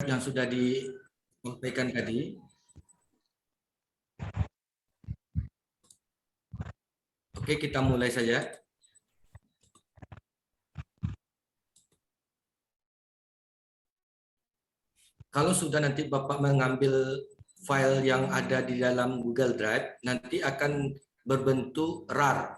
yang sudah disampaikan tadi. Oke, kita mulai saja. Kalau sudah nanti Bapak mengambil file yang ada di dalam Google Drive, nanti akan berbentuk RAR.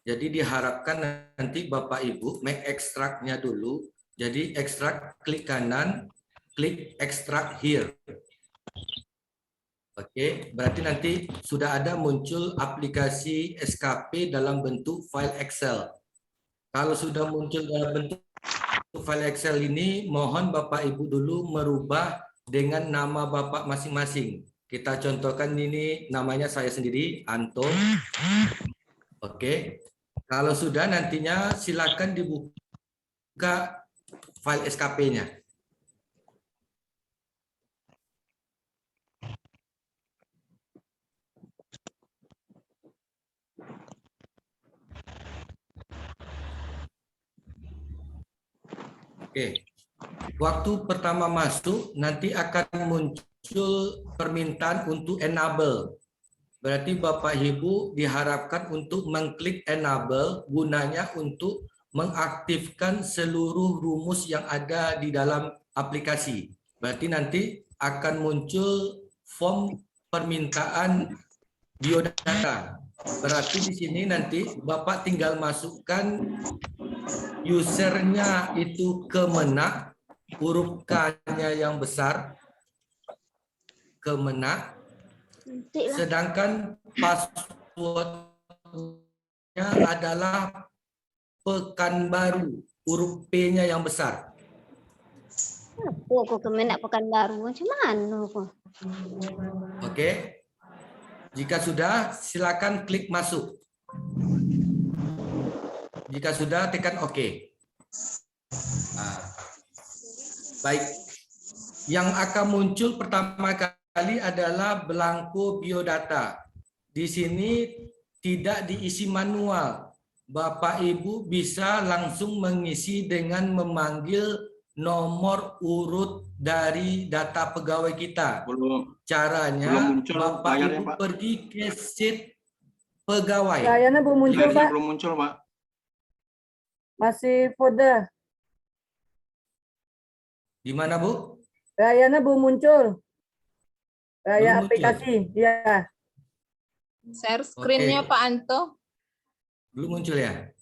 Jadi diharapkan nanti Bapak Ibu mengekstraknya dulu. Jadi ekstrak, klik kanan, klik extract here. Oke, berarti nanti sudah ada muncul aplikasi SKP dalam bentuk file Excel. Kalau sudah muncul dalam bentuk file Excel ini, mohon Bapak Ibu dulu merubah dengan nama Bapak masing-masing. Kita contohkan ini namanya saya sendiri, Anto. Oke, kalau sudah nantinya silakan dibuka file SKP-nya. Oke, waktu pertama masuk nanti akan muncul permintaan untuk enable. Berarti Bapak Ibu diharapkan untuk mengklik enable, gunanya untuk mengaktifkan seluruh rumus yang ada di dalam aplikasi. Berarti nanti akan muncul form permintaan biodata. Berarti di sini nanti Bapak tinggal masukkan usernya itu Kemenak, huruf K-nya yang besar, Kemenak, sedangkan passwordnya adalah Pekanbaru, huruf P-nya yang besar. Aku Kemenak Pekanbaru, macam mana aku? Oke, jika sudah silakan klik masuk. Jika sudah tekan OK. Nah, baik, yang akan muncul pertama kali adalah belangko biodata. Di sini tidak diisi manual. Bapak Ibu bisa langsung mengisi dengan memanggil nomor urut dari data pegawai kita. Caranya muncul, Bapak layarnya, Ibu Pak. pergi ke sheet pegawai. Layarnya belum muncul, Pak. Belum muncul, Pak. Masih folder. Di mana, Bu? Layarnya belum muncul. Layar Belum muncul. aplikasi, ya. Share screen-nya Oke. Pak Anto. Belum muncul ya?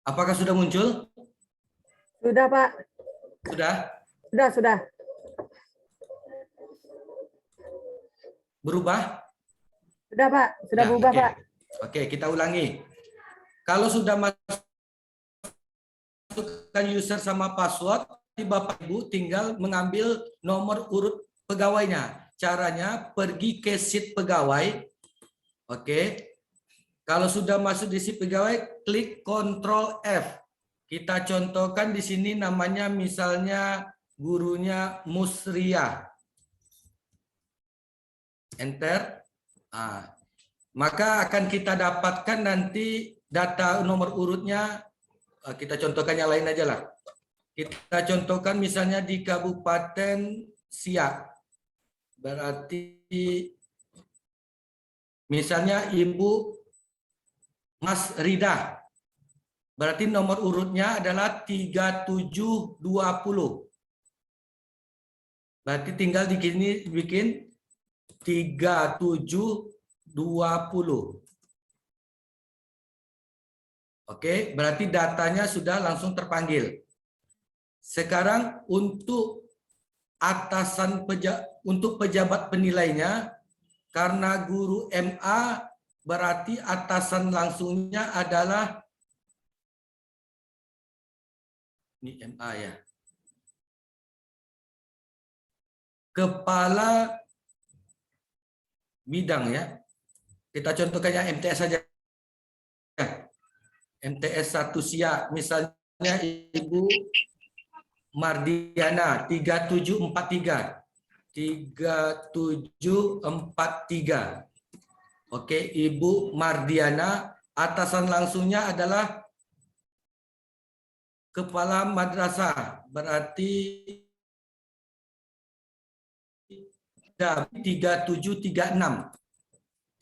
Apakah sudah muncul? Sudah, Pak. Sudah? Sudah. Berubah? Sudah, Pak. Sudah Ya, berubah, oke. Pak. Oke, kita ulangi. Kalau sudah masukkan user sama password, Bapak Ibu tinggal mengambil nomor urut pegawainya. Caranya pergi ke sheet pegawai. Oke. Kalau sudah masuk di sheet pegawai, klik Ctrl F. Kita contohkan di sini namanya misalnya gurunya Musria. Enter. Nah, maka akan kita dapatkan nanti data nomor urutnya. Kita contohkan yang lain aja lah. Kita contohkan misalnya di Kabupaten Siak. Berarti misalnya Ibu Mas Rida. Berarti nomor urutnya adalah 3720. Berarti tinggal di sini bikin 3720. Oke, berarti datanya sudah langsung terpanggil. Sekarang untuk atasan untuk pejabat penilainya, karena guru MA berarti atasan langsungnya adalah ini MA ya. Kepala bidang ya. Kita contohkan yang MTS saja. MTS 1 Siak, misalnya Ibu Mardiana 3743. 3743. Oke, Ibu Mardiana, atasan langsungnya adalah kepala madrasah, berarti 3736.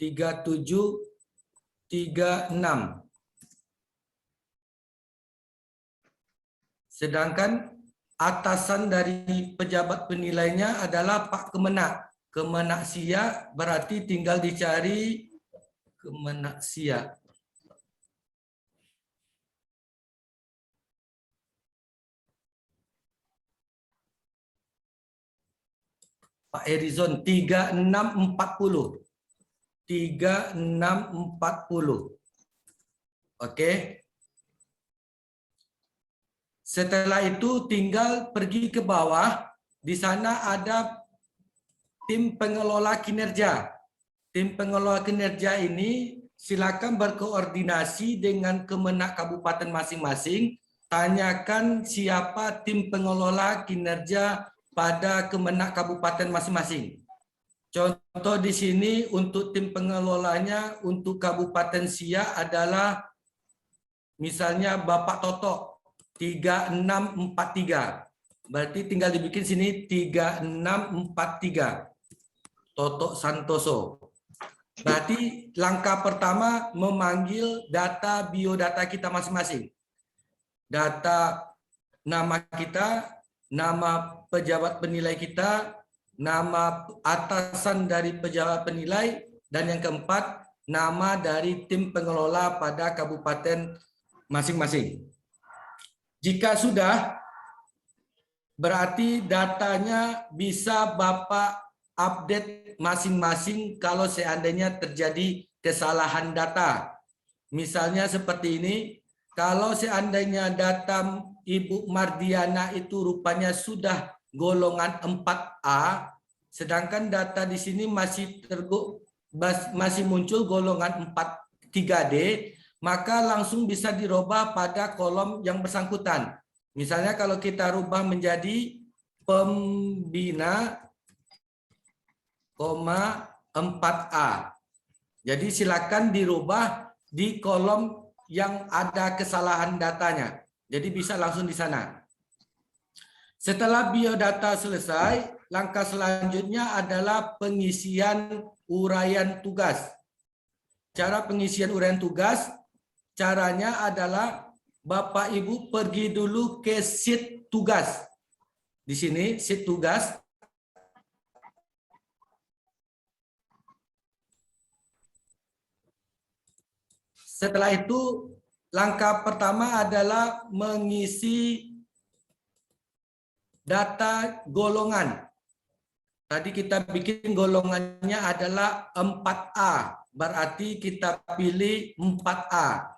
3736. Sedangkan atasan dari pejabat penilainya adalah Pak Kemenak. Kemenak Sia, berarti tinggal dicari Kemenak Sia. Pak Erizon 3640. 3640. Oke. Setelah itu tinggal pergi ke bawah. Di sana ada tim pengelola kinerja. Tim pengelola kinerja ini silakan berkoordinasi dengan Kemenak Kabupaten masing-masing. Tanyakan siapa tim pengelola kinerja pada Kemenak Kabupaten masing-masing. Contoh di sini untuk tim pengelolanya untuk Kabupaten Siak adalah misalnya Bapak Toto 3643. Berarti tinggal dibikin sini 3643. Toto Santoso. Berarti langkah pertama memanggil data biodata kita masing-masing. Data nama kita, nama pejabat penilai kita, nama atasan dari pejabat penilai, dan yang keempat, nama dari tim pengelola pada kabupaten masing-masing. Jika sudah, berarti datanya bisa Bapak update masing-masing kalau seandainya terjadi kesalahan data. Misalnya seperti ini, kalau seandainya data Ibu Mardiana itu rupanya sudah golongan 4A, sedangkan data di sini masih muncul golongan 3D, maka langsung bisa dirubah pada kolom yang bersangkutan. Misalnya kalau kita rubah menjadi pembina, 4A. Jadi silakan dirubah di kolom yang ada kesalahan datanya. Jadi bisa langsung di sana. Setelah biodata selesai, langkah selanjutnya adalah pengisian uraian tugas. Cara pengisian uraian tugas, caranya adalah Bapak Ibu pergi dulu ke sheet tugas. Di sini sheet tugas. Setelah itu, langkah pertama adalah mengisi data golongan. Tadi kita bikin golongannya adalah 4A. Berarti kita pilih 4A.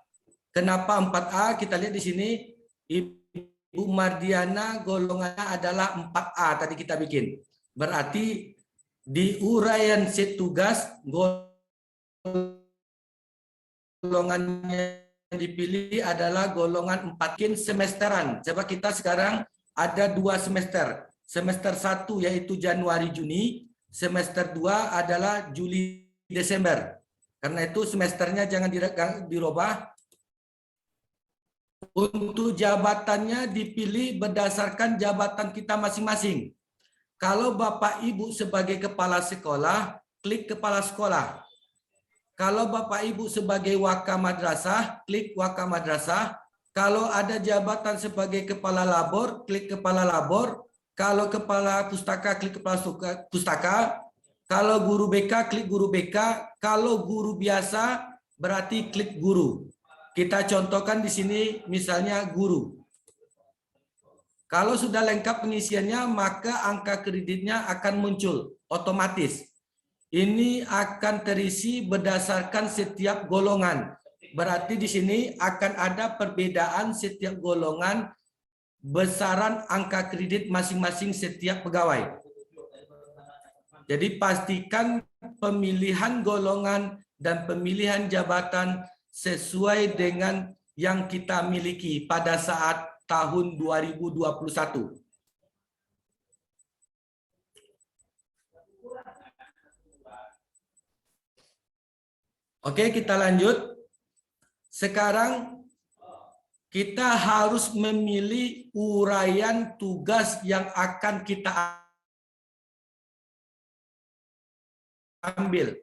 Kenapa 4A? Kita lihat di sini. Ibu Mardiana golongannya adalah 4A. Tadi kita bikin. Berarti di uraian sheet tugas, golongannya yang dipilih adalah golongan 4 semesteran. Coba kita sekarang ada 2 semester. Semester 1 yaitu Januari Juni, semester 2 adalah Juli Desember. Karena itu semesternya jangan dirubah. Untuk jabatannya dipilih berdasarkan jabatan kita masing-masing. Kalau Bapak Ibu sebagai kepala sekolah, klik kepala sekolah. Kalau Bapak Ibu sebagai waka madrasah, klik waka madrasah. Kalau ada jabatan sebagai kepala labor, klik kepala labor. Kalau kepala pustaka, klik kepala pustaka. Kalau guru BK, klik guru BK. Kalau guru biasa, berarti klik guru. Kita contohkan di sini misalnya guru. Kalau sudah lengkap pengisiannya, maka angka kreditnya akan muncul otomatis. Ini akan terisi berdasarkan setiap golongan. Berarti di sini akan ada perbedaan setiap golongan besaran angka kredit masing-masing setiap pegawai. Jadi pastikan pemilihan golongan dan pemilihan jabatan sesuai dengan yang kita miliki pada saat tahun 2021. Oke, kita lanjut. Sekarang kita harus memilih uraian tugas yang akan kita ambil.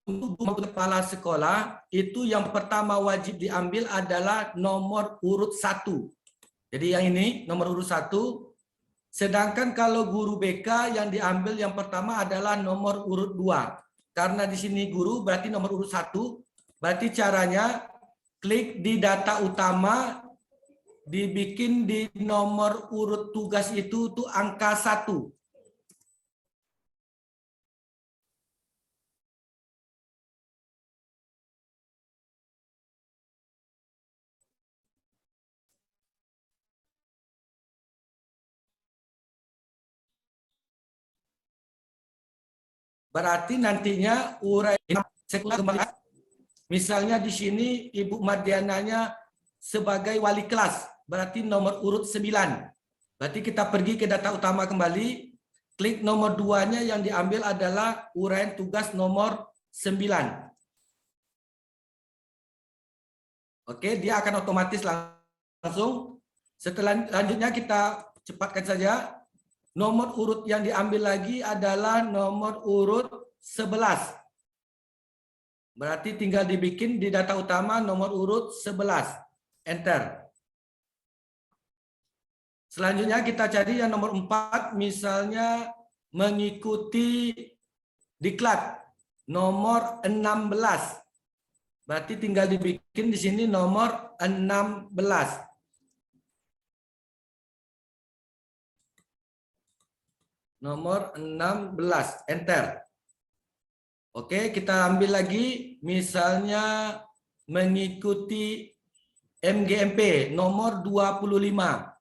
Untuk kepala sekolah, itu yang pertama wajib diambil adalah nomor urut 1. Jadi yang ini nomor urut 1. Sedangkan kalau guru BK yang diambil yang pertama adalah nomor urut 2. Karena di sini guru berarti nomor urut 1. Berarti caranya klik di data utama, dibikin di nomor urut tugas itu tuh angka 1. Berarti nantinya uraian sekolah, misalnya di sini Ibu Mardiananya sebagai wali kelas, berarti nomor urut 9. Berarti kita pergi ke data utama kembali, klik nomor 2-nya yang diambil adalah uraian tugas nomor 9. Oke, dia akan otomatis langsung. Selanjutnya kita cepatkan saja. Nomor urut yang diambil lagi adalah nomor urut 11. Berarti tinggal dibikin di data utama nomor urut 11. Enter. Selanjutnya kita cari yang nomor 4, misalnya mengikuti diklat nomor 16. Berarti tinggal dibikin di sini nomor 16. Nomor 16, enter. Oke, kita ambil lagi, misalnya mengikuti MGMP nomor 25.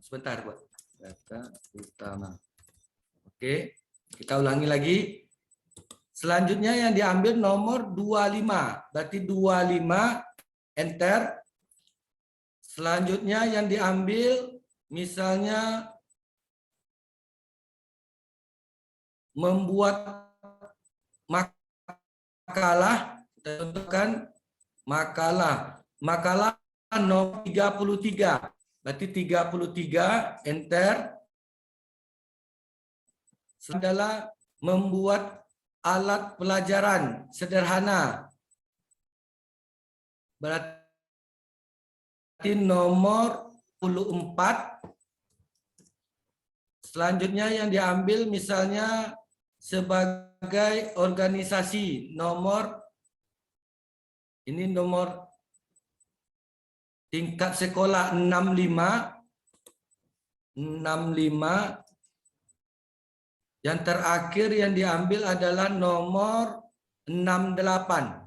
Sebentar, Pak. Data utama. Oke, kita ulangi lagi. Selanjutnya yang diambil nomor 25. Berarti 25, enter. Selanjutnya yang diambil misalnya membuat makalah, tentukan makalah. Makalah nomor 33. Berarti 33, enter. Adalah membuat alat pelajaran sederhana. Berarti nomor 24. Selanjutnya yang diambil misalnya sebagai organisasi nomor, ini nomor tingkat sekolah 65. Yang terakhir yang diambil adalah nomor 68.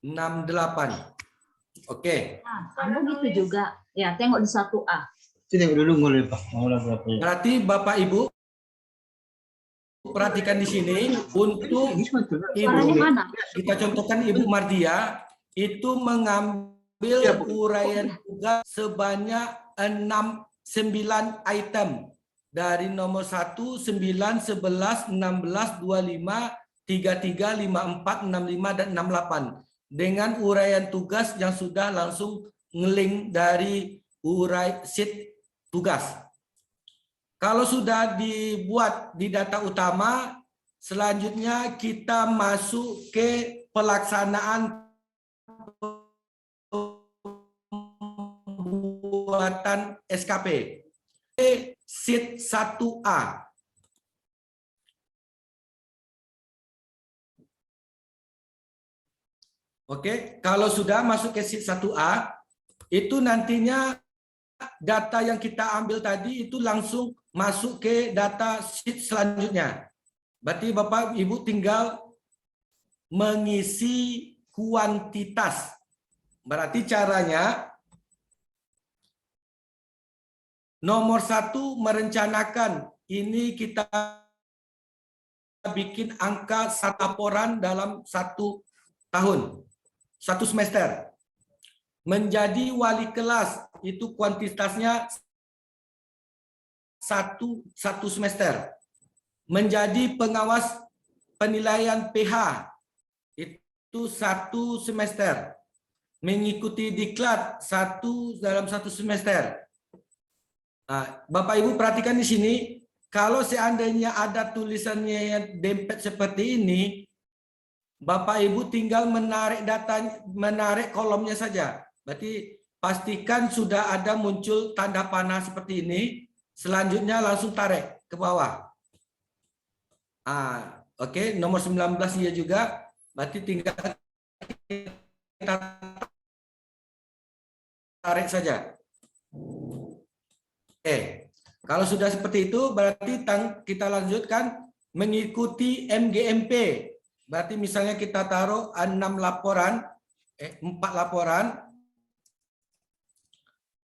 68. Oke. Nah, kamu gitu juga. Ya, tengok di 1A. Tengok dulu boleh Pak. Maulah berapa ya? Berarti Bapak Ibu perhatikan di sini untuk Suaranya Ibu, mana? kita contohkan Ibu Mardia itu mengambil uraian tugas sebanyak 9 item dari nomor 1, 9, 11, 16, 25, 33, 54, 65 dan 68 dengan uraian tugas yang sudah langsung ngeling dari sheet tugas. Kalau sudah dibuat di data utama, selanjutnya kita masuk ke pelaksanaan pembuatan SKP. Sheet 1A. Oke, kalau sudah masuk ke sheet 1A, itu nantinya data yang kita ambil tadi itu langsung masuk ke data sheet selanjutnya. Berarti Bapak Ibu tinggal mengisi kuantitas. Berarti caranya nomor 1 merencanakan ini kita bikin angka 1 laporan dalam 1 tahun, 1 semester. Menjadi wali kelas itu kuantitasnya 1 semester. Menjadi pengawas penilaian PH itu 1 semester. Mengikuti diklat 1 dalam 1 semester. Nah, Bapak Ibu perhatikan di sini, kalau seandainya ada tulisannya yang dempet seperti ini, Bapak Ibu tinggal menarik data, menarik kolomnya saja. Berarti pastikan sudah ada muncul tanda panah seperti ini. Selanjutnya langsung tarik ke bawah. Oke, nomor 19 dia juga. Berarti tinggal kita tarik saja. Oke, kalau sudah seperti itu berarti kita lanjutkan mengikuti MGMP. Berarti misalnya kita taruh 4 laporan.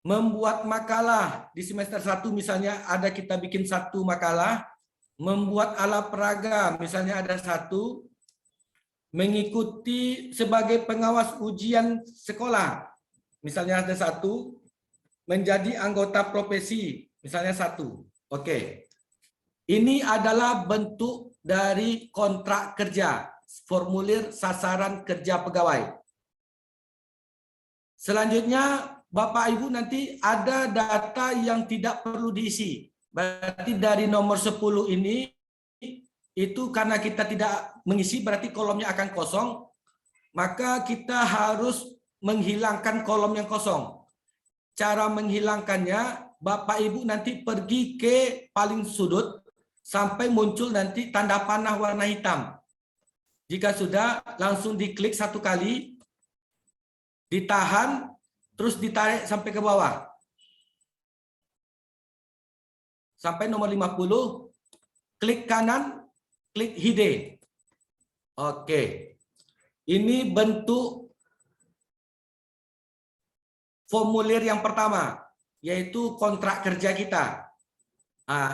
Membuat makalah di semester 1 misalnya ada kita bikin 1 makalah. Membuat alat peraga misalnya ada 1. Mengikuti sebagai pengawas ujian sekolah misalnya ada 1. Menjadi anggota profesi misalnya 1. Oke. Ini adalah bentuk dari kontrak kerja, formulir sasaran kerja pegawai. Selanjutnya Bapak Ibu nanti ada data yang tidak perlu diisi. Berarti dari nomor 10 ini itu karena kita tidak mengisi berarti kolomnya akan kosong. Maka kita harus menghilangkan kolom yang kosong. Cara menghilangkannya, Bapak Ibu nanti pergi ke paling sudut sampai muncul nanti tanda panah warna hitam. Jika sudah, langsung diklik 1 kali, ditahan, terus ditarik sampai ke bawah. Sampai nomor 50, klik kanan, klik hide. Oke. Ini bentuk formulir yang pertama, yaitu kontrak kerja kita.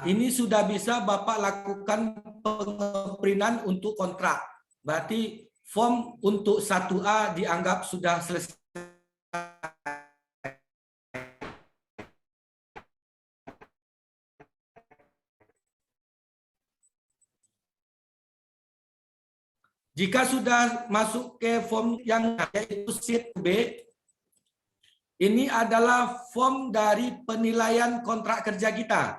Ini sudah bisa Bapak lakukan pengeprintan untuk kontrak. Berarti form untuk 1A dianggap sudah selesai. Jika sudah masuk ke form yang yaitu sheet B, ini adalah form dari penilaian kontrak kerja kita.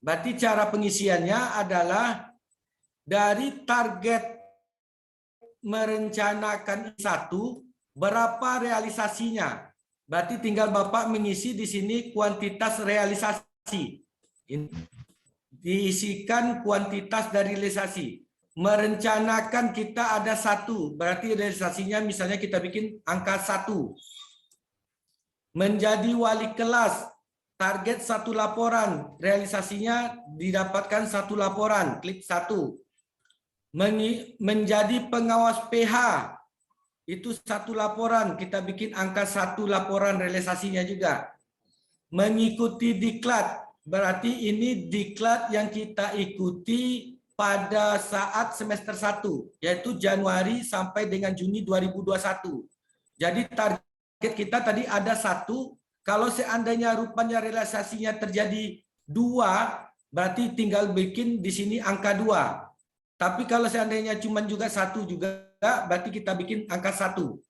Berarti cara pengisiannya adalah dari target merencanakan 1, berapa realisasinya. Berarti tinggal Bapak mengisi di sini kuantitas realisasi. Diisikan kuantitas dari realisasi. Merencanakan kita ada 1, berarti realisasinya misalnya kita bikin angka 1. Menjadi wali kelas, target 1 laporan, realisasinya didapatkan 1 laporan, klik 1. Menjadi pengawas PH, itu 1 laporan, kita bikin angka 1 laporan realisasinya juga. Mengikuti diklat, berarti ini diklat yang kita ikuti pada saat semester 1, yaitu Januari sampai dengan Juni 2021. Jadi target kita tadi ada 1, kalau seandainya rupanya realisasinya terjadi 2, berarti tinggal bikin di sini angka 2. Tapi kalau seandainya cuma juga 1 juga, berarti kita bikin angka 1.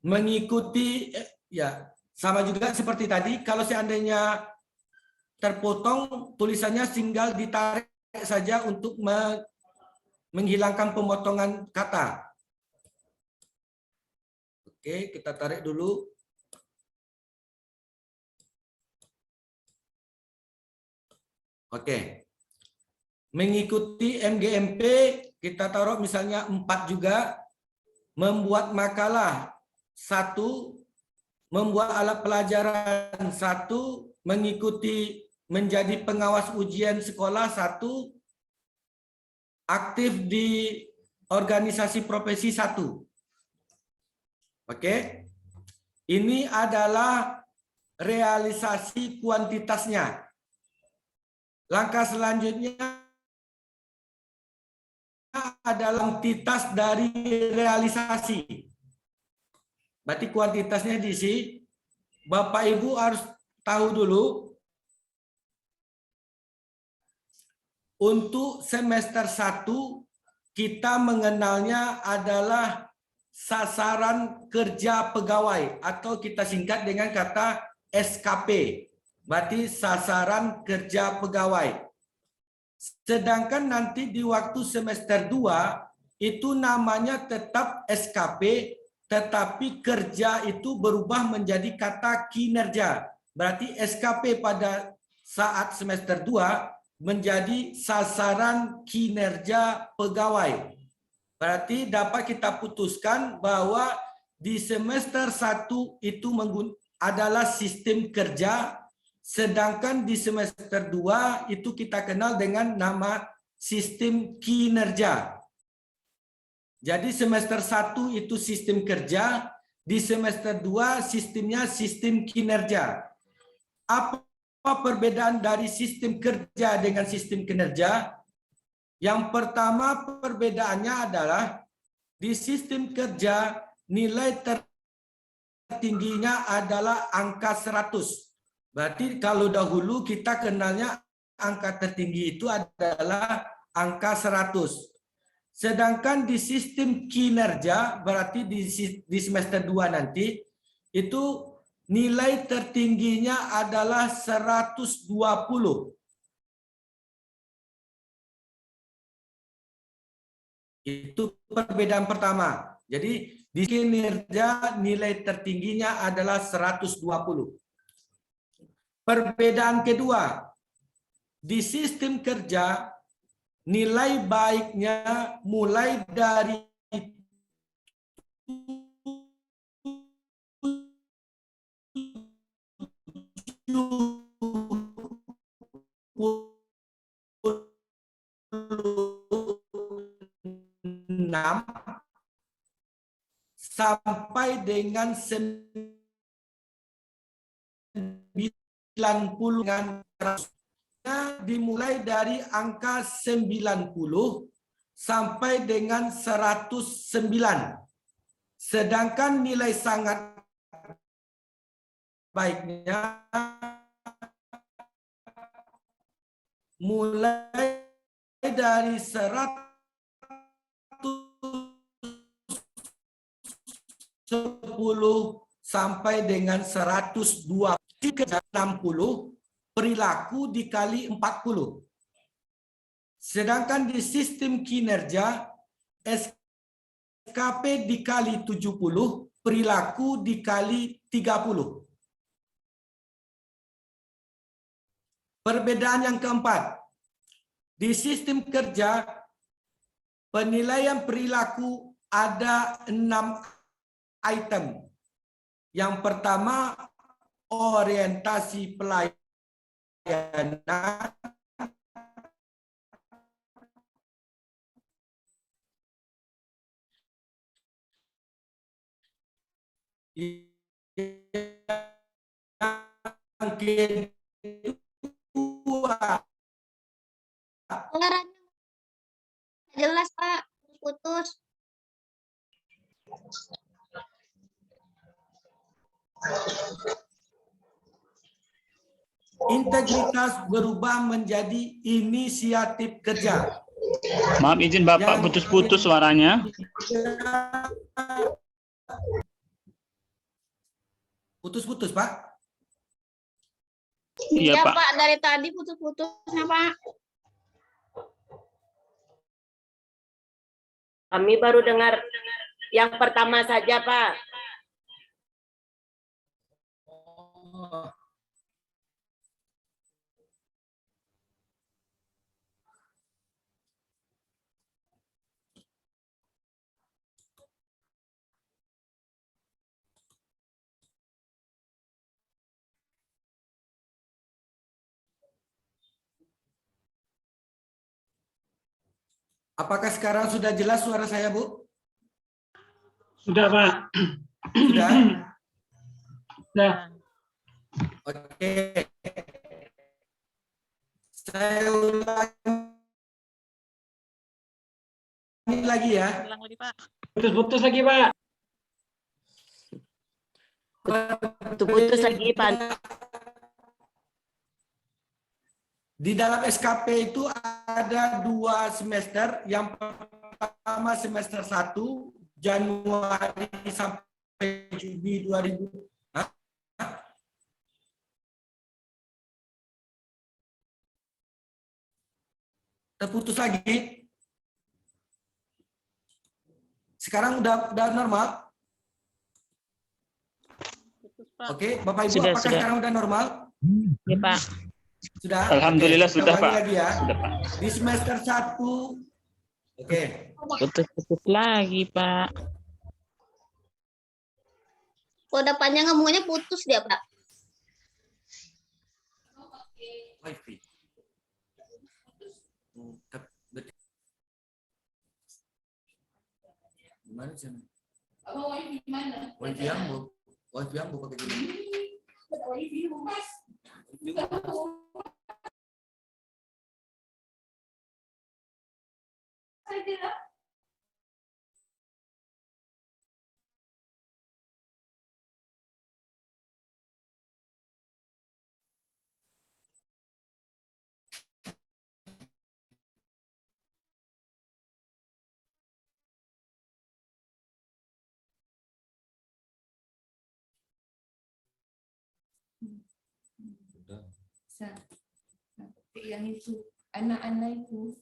Mengikuti, ya sama juga seperti tadi, kalau seandainya terpotong, tulisannya tinggal ditarik saja untuk menghilangkan pemotongan kata. Oke, kita tarik dulu. Oke. Mengikuti MGMP, kita taruh misalnya 4 juga. Membuat makalah 1, membuat alat pelajaran 1, mengikuti menjadi pengawas ujian sekolah 1, aktif di organisasi profesi 1. Oke. Ini adalah realisasi kuantitasnya. Langkah selanjutnya adalah kuantitas dari realisasi. Berarti kuantitasnya di sini. Bapak Ibu harus tahu dulu. Untuk semester 1 kita mengenalnya adalah sasaran kerja pegawai atau kita singkat dengan kata SKP. Berarti sasaran kerja pegawai. Sedangkan nanti di waktu semester 2 itu namanya tetap SKP, tetapi kerja itu berubah menjadi kata kinerja. Berarti SKP pada saat semester 2 menjadi sasaran kinerja pegawai. Berarti dapat kita putuskan bahwa di semester 1 itu adalah sistem kerja, sedangkan di semester 2 itu kita kenal dengan nama sistem kinerja. Jadi semester 1 itu sistem kerja, di semester 2 sistemnya sistem kinerja. Apa perbedaan dari sistem kerja dengan sistem kinerja? Yang pertama perbedaannya adalah di sistem kerja nilai tertingginya adalah angka 100. Berarti kalau dahulu kita kenalnya angka tertinggi itu adalah angka 100. Sedangkan di sistem kinerja berarti di semester 2 nanti itu nilai tertingginya adalah 120. Itu perbedaan pertama. Jadi di kinerja nilai tertingginya adalah 120. Perbedaan kedua, di sistem kerja nilai baiknya mulai dari sampai dengan 90 dengan dimulai dari angka 90 sampai dengan 109. Sedangkan nilai sangat baiknya mulai dari 110 sampai dengan 120. 60 perilaku dikali 40. Sedangkan di sistem kinerja SKP dikali 70, perilaku dikali 30. Perbedaan yang keempat, di sistem kerja penilaian perilaku ada 6 item. Yang pertama, orientasi pelayanan. Yang kedua, Suaranya jelas, Pak. Putus. integritas berubah menjadi inisiatif kerja. Maaf izin Bapak, putus-putus suaranya. Putus-putus, Pak. Iya, Pak. Pak, dari tadi putus-putusnya, Pak. Kami baru dengar yang pertama saja, Pak. Apakah sekarang sudah jelas suara saya, Bu? Sudah, Pak. Sudah? Sudah. Oke. Saya ulangi lagi ya. Ulang lagi, Pak. Putus-putus lagi, Pak. Putus lagi, Pak. Di dalam SKP itu ada 2 semester. Yang pertama semester 1 Januari sampai Juni 2000. Terputus lagi. Sekarang udah normal. Putus, Pak. Oke, Bapak Ibu, Sudah, apakah sudah. sekarang udah normal? Ya, Pak. Sudah? Alhamdulillah Oke, kita sudah, ulangi Pak. lagi ya. Sudah, Pak. Di semester 1. Oke. Putus-putus lagi, Pak. Kalau udah panjang ngomongnya putus dia, Pak. Wifi. Gimana sih? Wifi yang bu pakai gini. Seperti yang itu, anak-anak itu.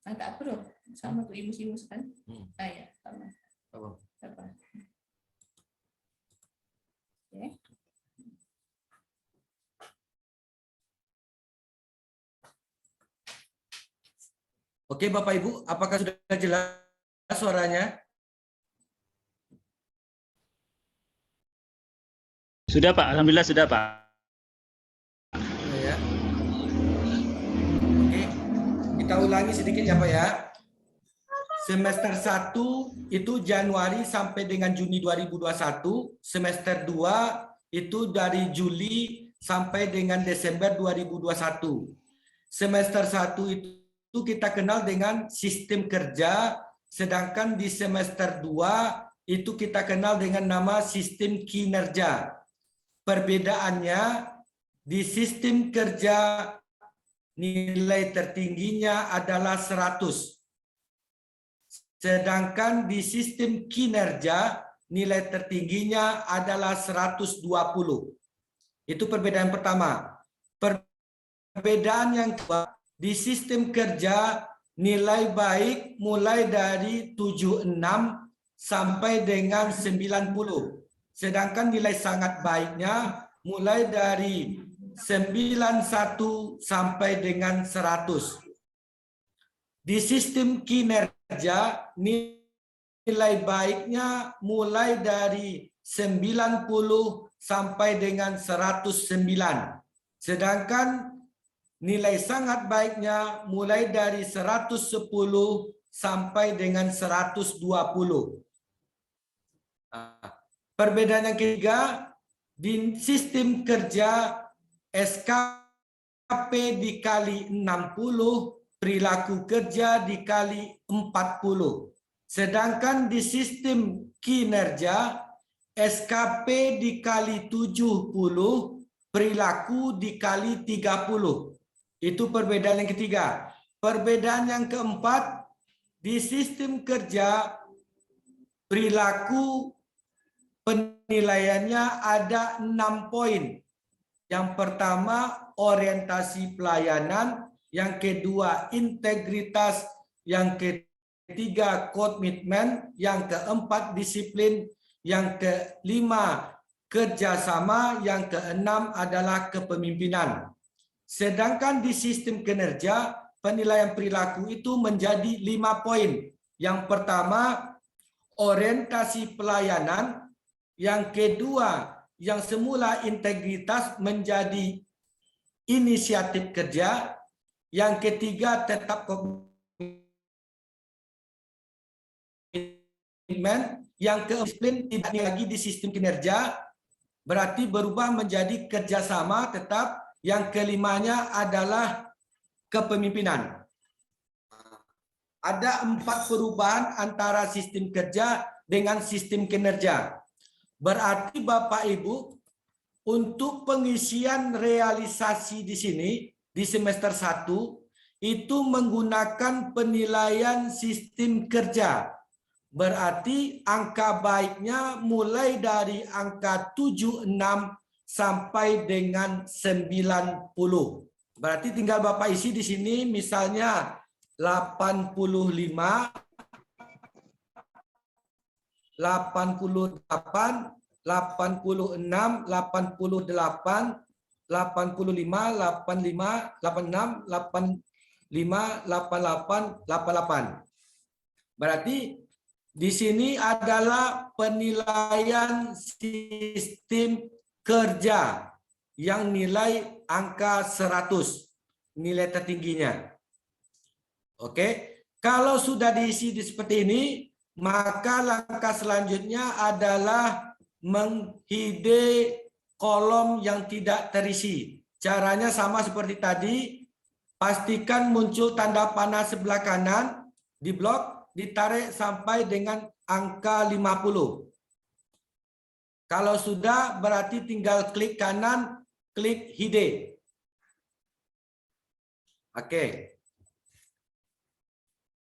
Tak perlu, sama tuh imus-imus kan? Ya, sama. Apa? Oke. Oke, Bapak Ibu, apakah sudah jelas suaranya? Sudah, Pak. Alhamdulillah sudah, Pak. Ya. Oke, kita ulangi sedikit ya, Pak ya. Semester 1 itu Januari sampai dengan Juni 2021, semester 2 itu dari Juli sampai dengan Desember 2021. Semester 1 itu kita kenal dengan sistem kerja, sedangkan di semester 2 itu kita kenal dengan nama sistem kinerja. Perbedaannya di sistem kerja nilai tertingginya adalah 100. Sedangkan di sistem kinerja nilai tertingginya adalah 120. Itu perbedaan pertama. Perbedaan yang kedua, di sistem kerja nilai baik mulai dari 76 sampai dengan 90. Sedangkan nilai sangat baiknya mulai dari 91 sampai dengan 100. Di sistem kinerja nilai baiknya mulai dari 90 sampai dengan 109. Sedangkan nilai sangat baiknya mulai dari 110 sampai dengan 120. Perbedaan yang ketiga, di sistem kerja SKP dikali 60, perilaku kerja dikali 40. Sedangkan di sistem kinerja SKP dikali 70, perilaku dikali 30. Itu perbedaan yang ketiga. Perbedaan yang keempat, di sistem kerja perilaku penilaiannya ada 6 poin. Yang pertama, orientasi pelayanan. Yang kedua, integritas. Yang ketiga, komitmen. Yang keempat, disiplin. Yang kelima, kerjasama. Yang keenam adalah kepemimpinan. Sedangkan di sistem kinerja, penilaian perilaku itu menjadi 5 poin. Yang pertama, orientasi pelayanan. Yang kedua, yang semula integritas menjadi inisiatif kerja. Yang ketiga, tetap komitmen. Yang kedisiplin tidak lagi di sistem kinerja, berarti berubah menjadi kerjasama tetap. Yang kelimanya adalah kepemimpinan. Ada 4 perubahan antara sistem kerja dengan sistem kinerja. Berarti Bapak Ibu, untuk pengisian realisasi di sini, di semester 1, itu menggunakan penilaian sistem kerja. Berarti angka baiknya mulai dari angka 76 sampai dengan 90. Berarti tinggal Bapak isi di sini misalnya 85, 88, 86, 88, 85, 85, 86, 85, 88, 88. Berarti di sini adalah penilaian sistem kerja yang nilai angka 100, nilai tertingginya. Oke, kalau sudah diisi seperti ini, maka langkah selanjutnya adalah menghide kolom yang tidak terisi. Caranya sama seperti tadi, pastikan muncul tanda panah sebelah kanan, di blok, ditarik sampai dengan angka 50. Kalau sudah, berarti tinggal klik kanan, klik hide. Oke.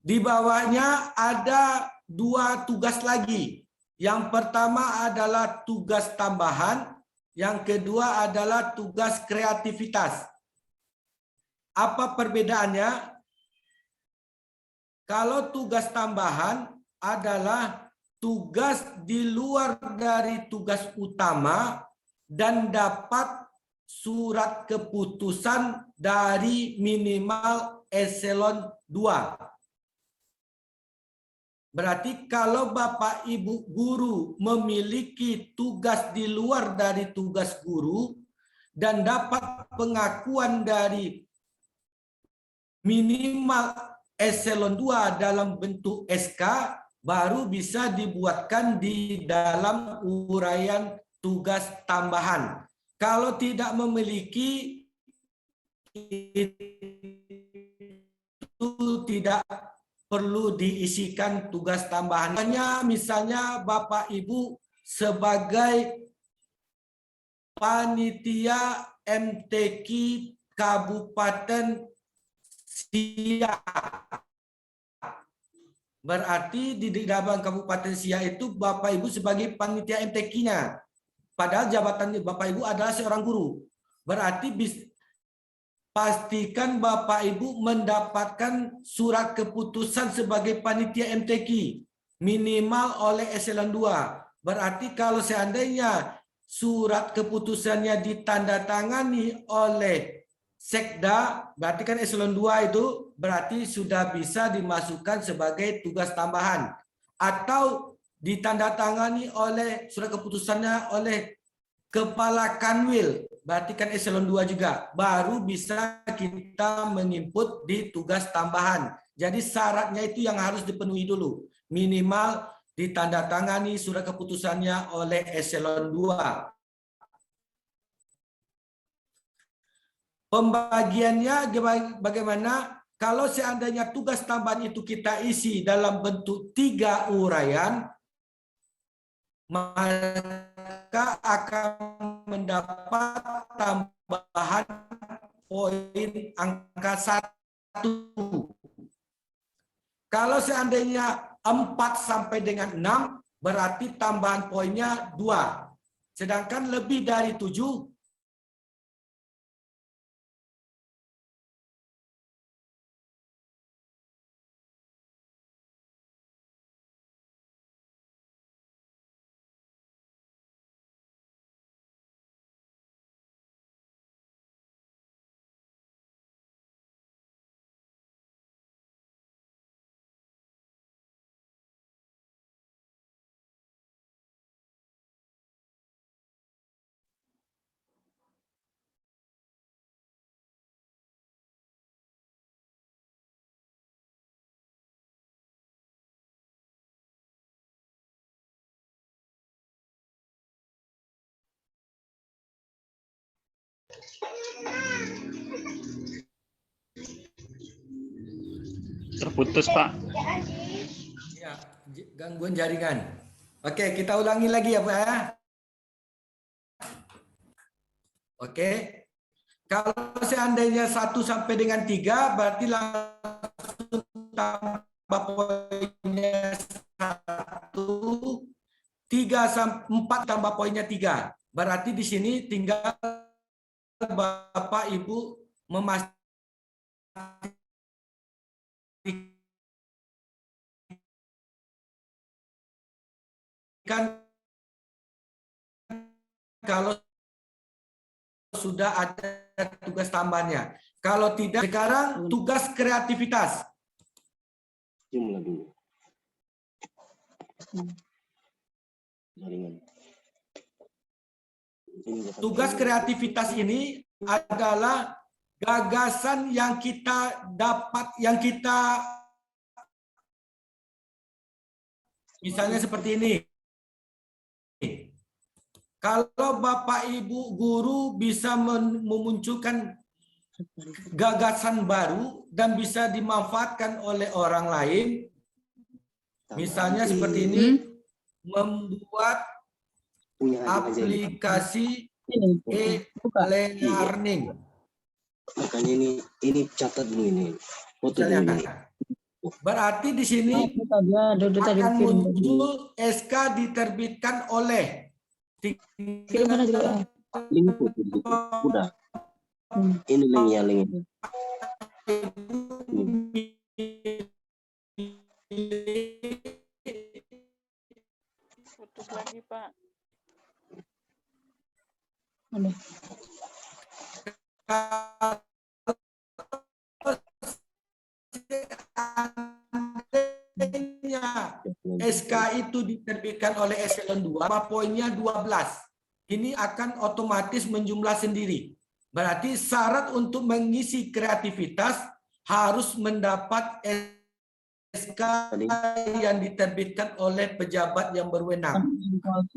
Di bawahnya ada 2 tugas lagi. Yang pertama adalah tugas tambahan, yang kedua adalah tugas kreativitas. Apa perbedaannya? Kalau tugas tambahan adalah tugas di luar dari tugas utama dan dapat surat keputusan dari minimal eselon 2. Berarti kalau Bapak Ibu guru memiliki tugas di luar dari tugas guru dan dapat pengakuan dari minimal eselon 2 dalam bentuk SK, baru bisa dibuatkan di dalam uraian tugas tambahan. Kalau tidak memiliki, itu tidak perlu diisikan tugas tambahan. Misalnya Bapak Ibu sebagai panitia MTQ Kabupaten Siak. Berarti di dalam Kabupaten Siak itu Bapak Ibu sebagai panitia MTQ-nya. Padahal jabatan Bapak Ibu adalah seorang guru. Berarti pastikan Bapak Ibu mendapatkan surat keputusan sebagai panitia MTQ minimal oleh eselon 2. Berarti kalau seandainya surat keputusannya ditandatangani oleh Sekda, berarti kan eselon 2 itu berarti sudah bisa dimasukkan sebagai tugas tambahan. Atau ditandatangani oleh surat keputusannya oleh Kepala Kanwil, berarti kan eselon 2 juga. Baru bisa kita menginput di tugas tambahan. Jadi syaratnya itu yang harus dipenuhi dulu. Minimal ditandatangani surat keputusannya oleh eselon 2. Pembagiannya bagaimana? Kalau seandainya tugas tambahan itu kita isi dalam bentuk 3 uraian, maka akan mendapat tambahan poin angka 1. Kalau seandainya 4 sampai dengan 6, berarti tambahan poinnya 2. Sedangkan lebih dari 7, Terputus, Pak. Ya, gangguan jaringan. Oke, kita ulangi lagi ya, Pak ya. Oke. Kalau seandainya 1 sampai dengan 3 berarti langsung tambah poinnya 1, 3 sampai 4 tambah poinnya 3. Berarti di sini tinggal Bapak Ibu memastikan kalau sudah ada tugas tambahannya. Kalau tidak, sekarang tugas kreativitas. Jumlah dulu. Jaringan. Tugas kreativitas ini adalah gagasan yang kita dapat, yang kita misalnya seperti ini. Kalau Bapak Ibu guru bisa memunculkan gagasan baru dan bisa dimanfaatkan oleh orang lain, misalnya seperti ini, membuat aplikasi e-learning. Makanya ini catat dulu ini. Foto dulu ini. Berarti di sini akan muncul SK diterbitkan oleh Link foto dulu. Udah. Ini linknya link ini. Putus lagi, Pak. SK itu diterbitkan oleh eselon 2, poinnya 12. Ini akan otomatis menjumlah sendiri. Berarti syarat untuk mengisi kreativitas harus mendapat SK yang diterbitkan oleh pejabat yang berwenang.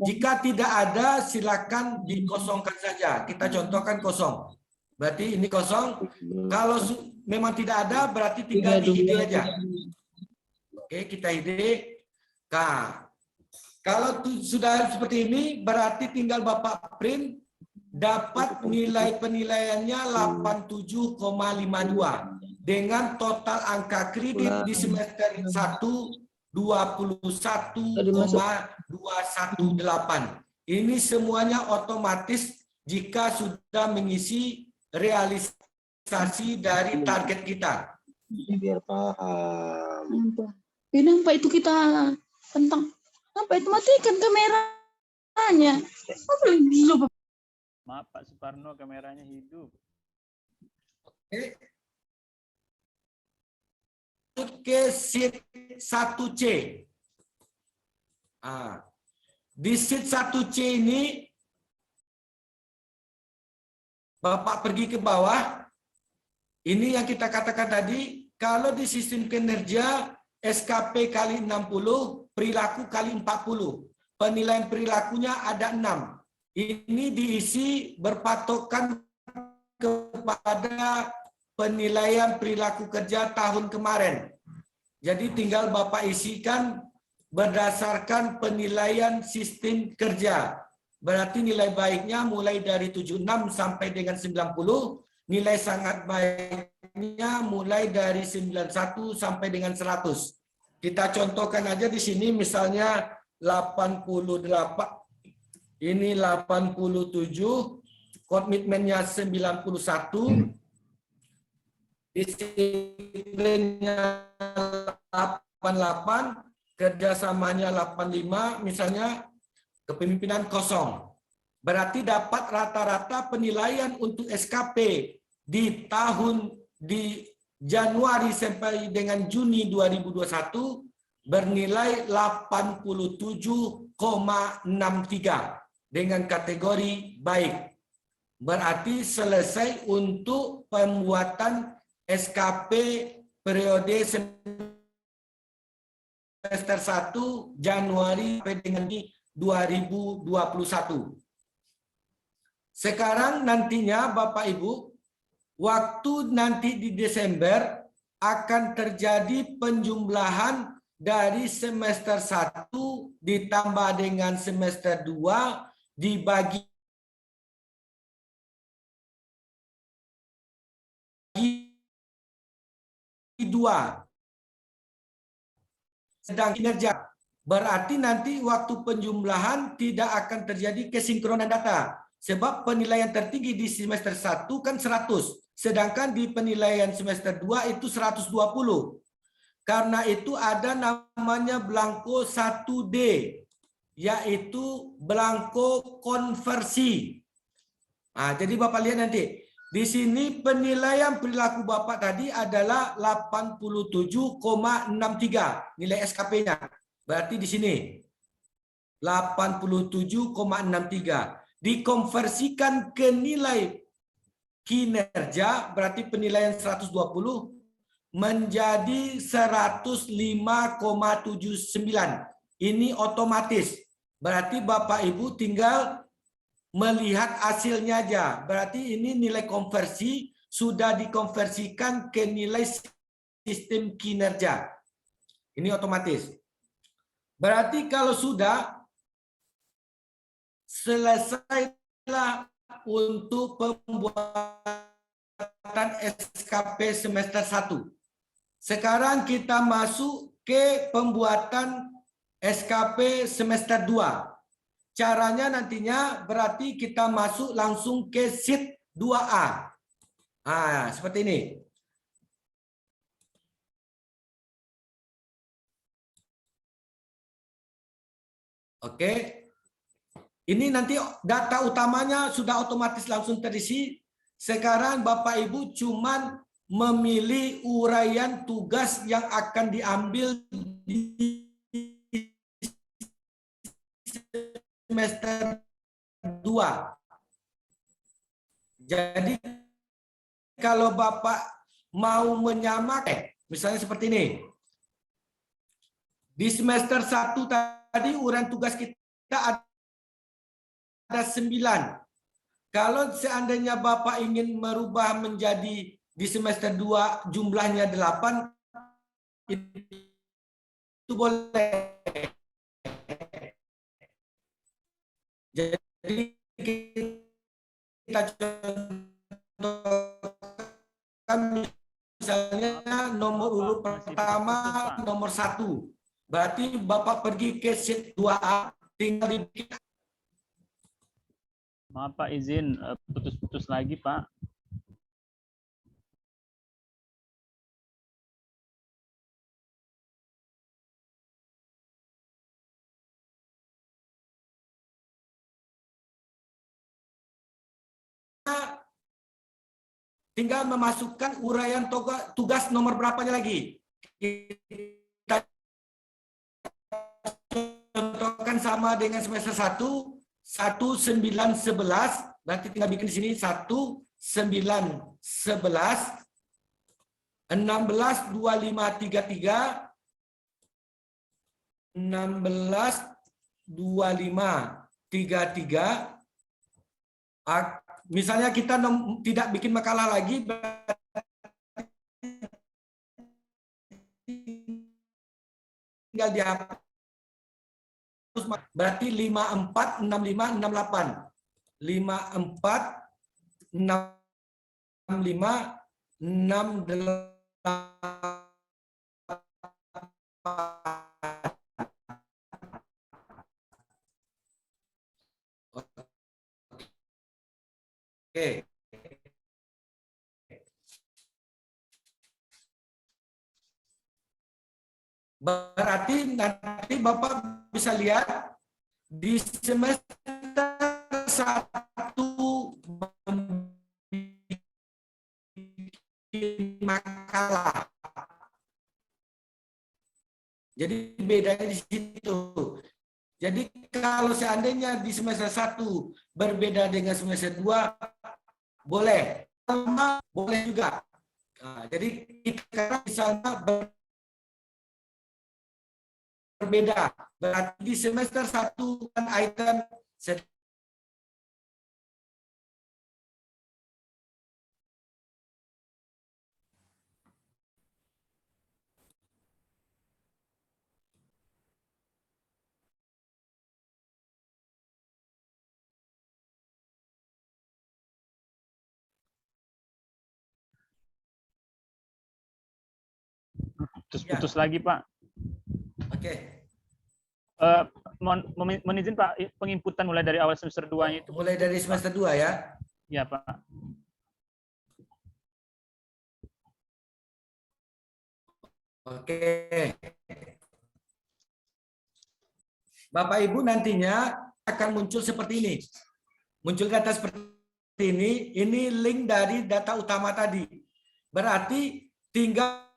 Jika tidak ada, silakan dikosongkan saja. Kita contohkan kosong. Berarti ini kosong. Kalau memang tidak ada, berarti tinggal di-ide aja. Oke, kita ide. Kalau sudah seperti ini, berarti tinggal Bapak print, dapat nilai penilaiannya 87,52 dengan total angka kredit di semester 1 21,218. Ini semuanya otomatis jika sudah mengisi realisasi dari target kita. Biar paham. Nampak itu kita tentang apa itu, matikan kameranya. Maaf Pak Suparno, kameranya hidup. Ke sheet 1C. Di sheet 1C ini Bapak pergi ke bawah. Ini yang kita katakan tadi, kalau di sistem kinerja SKP kali 60, perilaku kali 40. Penilaian perilakunya ada 6. Ini diisi berpatokan kepada penilaian perilaku kerja tahun kemarin. Jadi tinggal Bapak isikan berdasarkan penilaian sistem kerja. Berarti nilai baiknya mulai dari 76 sampai dengan 90. Nilai sangat baiknya mulai dari 91 sampai dengan 100. Kita contohkan aja di sini misalnya 88. Ini 87. Komitmennya 91. Disiplinnya 88. Kerjasamanya 85. Misalnya kepemimpinan kosong. Berarti dapat rata-rata penilaian untuk SKP di Januari sampai dengan Juni 2021 bernilai 87,63 dengan kategori baik. Berarti selesai untuk pembuatan SKP periode semester 1 Januari sampai dengan 2021. Sekarang nantinya Bapak Ibu, waktu nanti di Desember akan terjadi penjumlahan dari semester 1 ditambah dengan semester 2 dibagi dua. Sedang kinerja. Berarti nanti waktu penjumlahan tidak akan terjadi kesinkronan data. Sebab penilaian tertinggi di semester 1 kan 100. Sedangkan di penilaian semester 2 itu 120. Karena itu ada namanya belangko 1D. Yaitu belangko konversi. Nah, jadi Bapak lihat nanti. Di sini penilaian perilaku Bapak tadi adalah 87,63 nilai SKP-nya. Berarti di sini 87,63 dikonversikan ke nilai kinerja, berarti penilaian 120 menjadi 105,79. Ini otomatis. Berarti Bapak Ibu tinggal melihat hasilnya aja. Berarti ini nilai konversi sudah dikonversikan ke nilai sistem kinerja. Ini otomatis. Berarti kalau sudah selesailah untuk pembuatan SKP semester 1. Sekarang kita masuk ke pembuatan SKP semester 2. Caranya nantinya berarti kita masuk langsung ke sheet 2A. Nah, seperti ini. Oke. Ini nanti data utamanya sudah otomatis langsung terisi. Sekarang Bapak Ibu cuman memilih uraian tugas yang akan diambil di semester 2. Jadi kalau Bapak mau menyamakan, misalnya seperti ini. Di semester 1 tadi uraian tugas kita ada 9. Kalau seandainya Bapak ingin merubah menjadi di semester 2 jumlahnya 8, itu boleh. Jadi kita contohkan misalnya nomor urut pertama nomor 1. Berarti Bapak pergi ke sheet 2A, tinggal dibikin. Maaf Pak, izin putus-putus lagi Pak. Tinggal memasukkan uraian tugas nomor berapanya lagi. Kita contohkan sama dengan semester 1, 1, 9, 11. Berarti tinggal bikin di sini 1, 9, 11, 16, 25, 33, 16, 25, 33. Misalnya kita tidak bikin makalah lagi, tinggal dihapus. Berarti 54, 65, 68. 54, 65, 68. Oke. Berarti nanti Bapak bisa lihat di semester 1 makalah. Jadi bedanya di situ. Jadi kalau seandainya di semester 1 berbeda dengan semester 2, boleh. Boleh juga. Nah, jadi kita misalnya berbeda. Berarti di semester 1 kan item Putus-putus lagi, Pak. Oke. Mohon izin, Pak, penginputan mulai dari awal semester 2 itu. Mulai dari semester 2 ya. Ya, Pak. Oke. Bapak Ibu nantinya akan muncul seperti ini. Muncul data seperti ini link dari data utama tadi. Berarti tinggal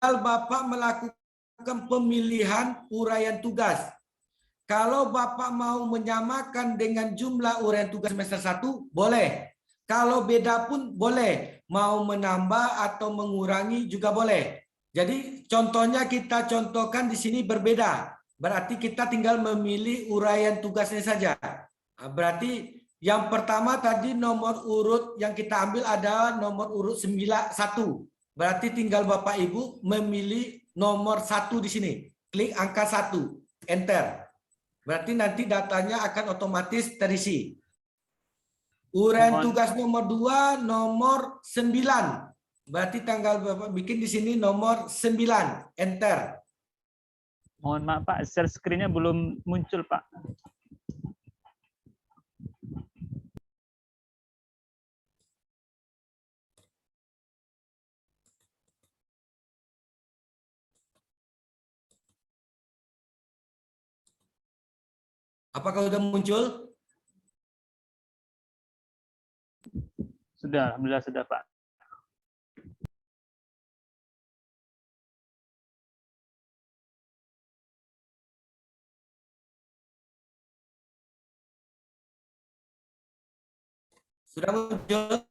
Bapak melakukan pemilihan uraian tugas. Kalau Bapak mau menyamakan dengan jumlah uraian tugas semester 1, boleh. Kalau beda pun boleh. Mau menambah atau mengurangi juga boleh. Jadi contohnya kita contohkan di sini berbeda. Berarti kita tinggal memilih uraian tugasnya saja. Berarti yang pertama tadi nomor urut yang kita ambil adalah nomor urut 1. Berarti tinggal Bapak Ibu memilih nomor 1 di sini. Klik angka 1, enter. Berarti nanti datanya akan otomatis terisi. Uraian tugas nomor 2, nomor 9. Berarti tanggal Bapak bikin di sini nomor 9, enter. Mohon maaf, Pak, share screen-nya belum muncul, Pak. Apakah sudah muncul? Sudah, alhamdulillah sudah, Pak. Sudah muncul?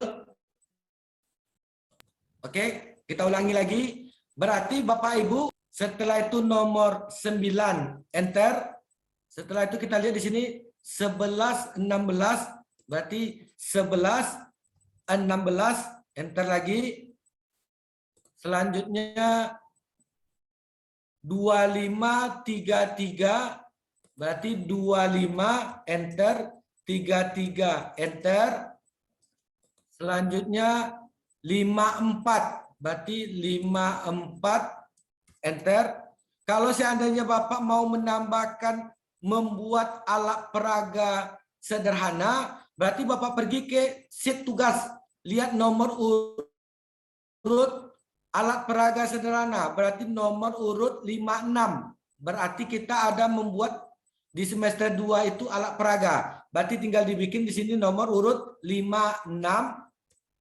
Oke, kita ulangi lagi. Berarti Bapak Ibu setelah itu nomor 9 enter. Setelah itu kita lihat di sini 11 16 berarti 11 16 enter lagi. Selanjutnya 25 33 berarti 25 enter, 33 enter. Selanjutnya 54 berarti 54 enter. Kalau seandainya Bapak mau menambahkan membuat alat peraga sederhana, berarti Bapak pergi ke sheet tugas, lihat nomor urut alat peraga sederhana, berarti nomor urut 56. Berarti kita ada membuat di semester 2 itu alat peraga. Berarti tinggal dibikin di sini nomor urut 56.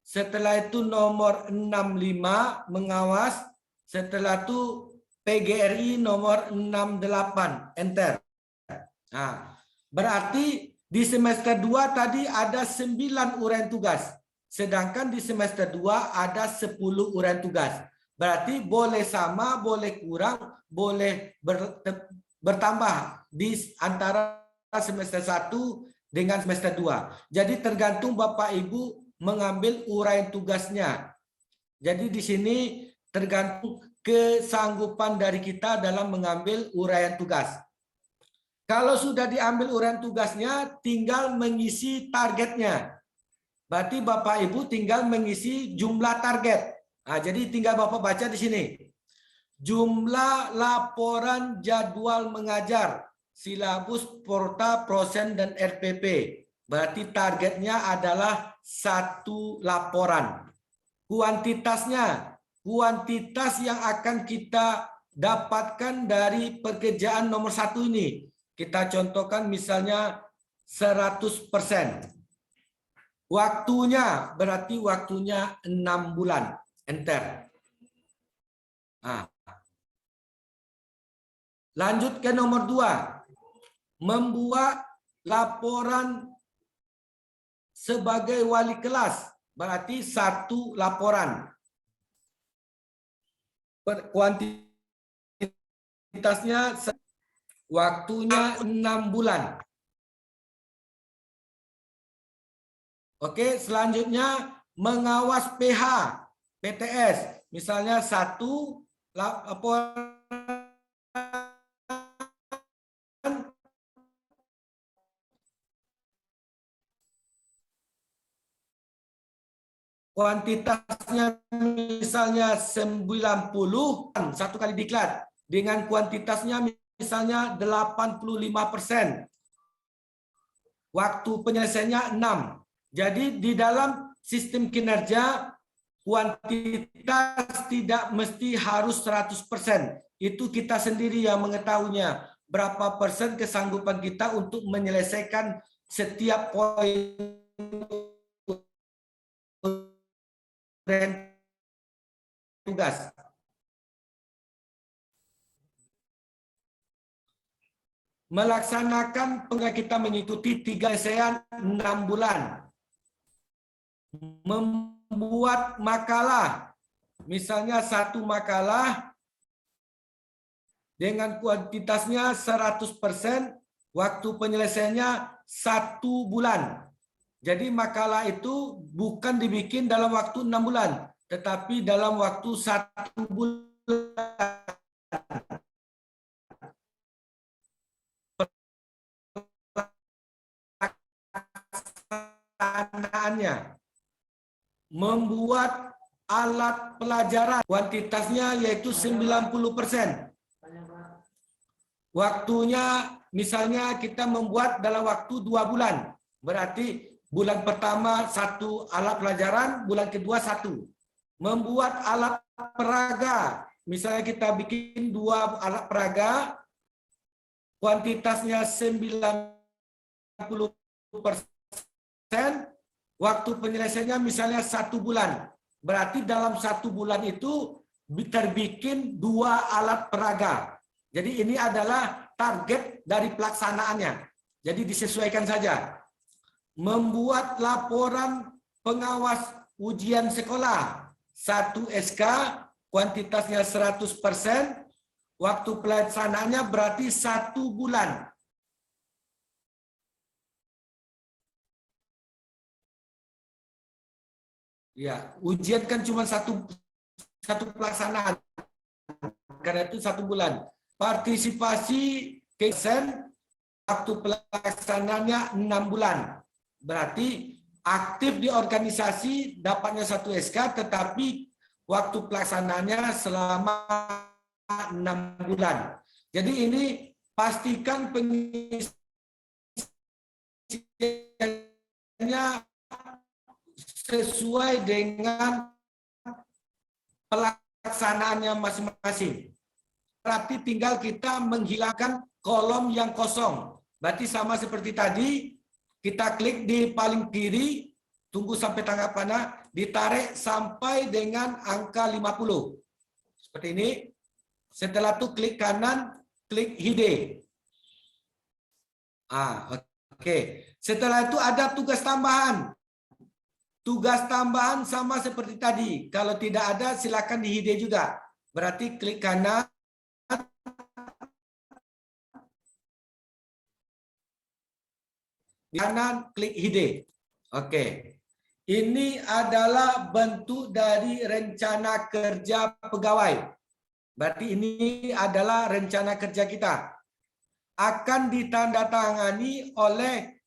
Setelah itu nomor 65 mengawas. Setelah itu PGRI nomor 68 enter. Nah, berarti di semester 2 tadi ada 9 uraian tugas. Sedangkan di semester 2 ada 10 uraian tugas. Berarti boleh sama, boleh kurang, boleh bertambah di antara semester 1 dengan semester 2. Jadi tergantung Bapak Ibu mengambil uraian tugasnya. Jadi di sini tergantung kesanggupan dari kita dalam mengambil uraian tugas. Kalau sudah diambil uraian tugasnya, tinggal mengisi targetnya. Berarti Bapak Ibu tinggal mengisi jumlah target. Nah, jadi tinggal Bapak baca di sini. Jumlah laporan jadwal mengajar, silabus, porta, prosen, dan RPP. Berarti targetnya adalah 1 laporan. Kuantitasnya, kuantitas yang akan kita dapatkan dari pekerjaan nomor 1 ini. Kita contohkan misalnya 100%. Waktunya, berarti waktunya 6 bulan. Enter. Nah. Lanjut ke nomor 2. Membuat laporan sebagai wali kelas. Berarti 1 laporan. Kuantitasnya waktunya 6 bulan. Oke, selanjutnya mengawas PH, PTS. Misalnya 1 laporan kuantitasnya misalnya 90, satu kali diklat, dengan kuantitasnya misalnya 85%. Waktu penyelesaiannya 6. Jadi di dalam sistem kinerja, kuantitas tidak mesti harus 100%. Itu kita sendiri yang mengetahuinya. Berapa persen kesanggupan kita untuk menyelesaikan setiap poin tugas. Melaksanakan kita mengikuti 3 penyelesaian 6 bulan. Membuat makalah, misalnya satu makalah dengan kuantitasnya 100%, waktu penyelesaiannya 1 bulan. Jadi makalah itu bukan dibikin dalam waktu 6 bulan, tetapi dalam waktu 1 bulan. Pelaksanaannya. Membuat alat pelajaran, kuantitasnya yaitu 90%. Waktunya misalnya kita membuat dalam waktu 2 bulan. Berarti bulan pertama 1 alat pelajaran, bulan kedua 1. Membuat alat peraga, misalnya kita bikin 2 alat peraga, kuantitasnya 90%, waktu penyelesaiannya misalnya 1 bulan. Berarti dalam 1 bulan itu terbikin 2 alat peraga. Jadi ini adalah target dari pelaksanaannya. Jadi disesuaikan saja. Membuat laporan pengawas ujian sekolah. 1 SK, kuantitasnya 100%, waktu pelaksanaannya berarti 1 bulan. Ya, ujian kan cuma satu pelaksanaan. Karena itu 1 bulan. Partisipasi KSN, waktu pelaksanaannya 6 bulan. Berarti aktif di organisasi dapatnya 1 SK, tetapi waktu pelaksanaannya selama 6 bulan. Jadi ini pastikan pengisiannya sesuai dengan pelaksanaannya masing-masing. Berarti tinggal kita menghilangkan kolom yang kosong. Berarti sama seperti tadi, kita klik di paling kiri, tunggu sampai tanggapannya, ditarik sampai dengan angka 50. Seperti ini. Setelah itu klik kanan, klik hide. Oke. Setelah itu ada tugas tambahan. Tugas tambahan sama seperti tadi. Kalau tidak ada, silakan di-hide juga. Berarti klik kanan. Kanan, klik hide. Oke. Ini adalah bentuk dari rencana kerja pegawai. Berarti ini adalah rencana kerja kita. Akan ditandatangani oleh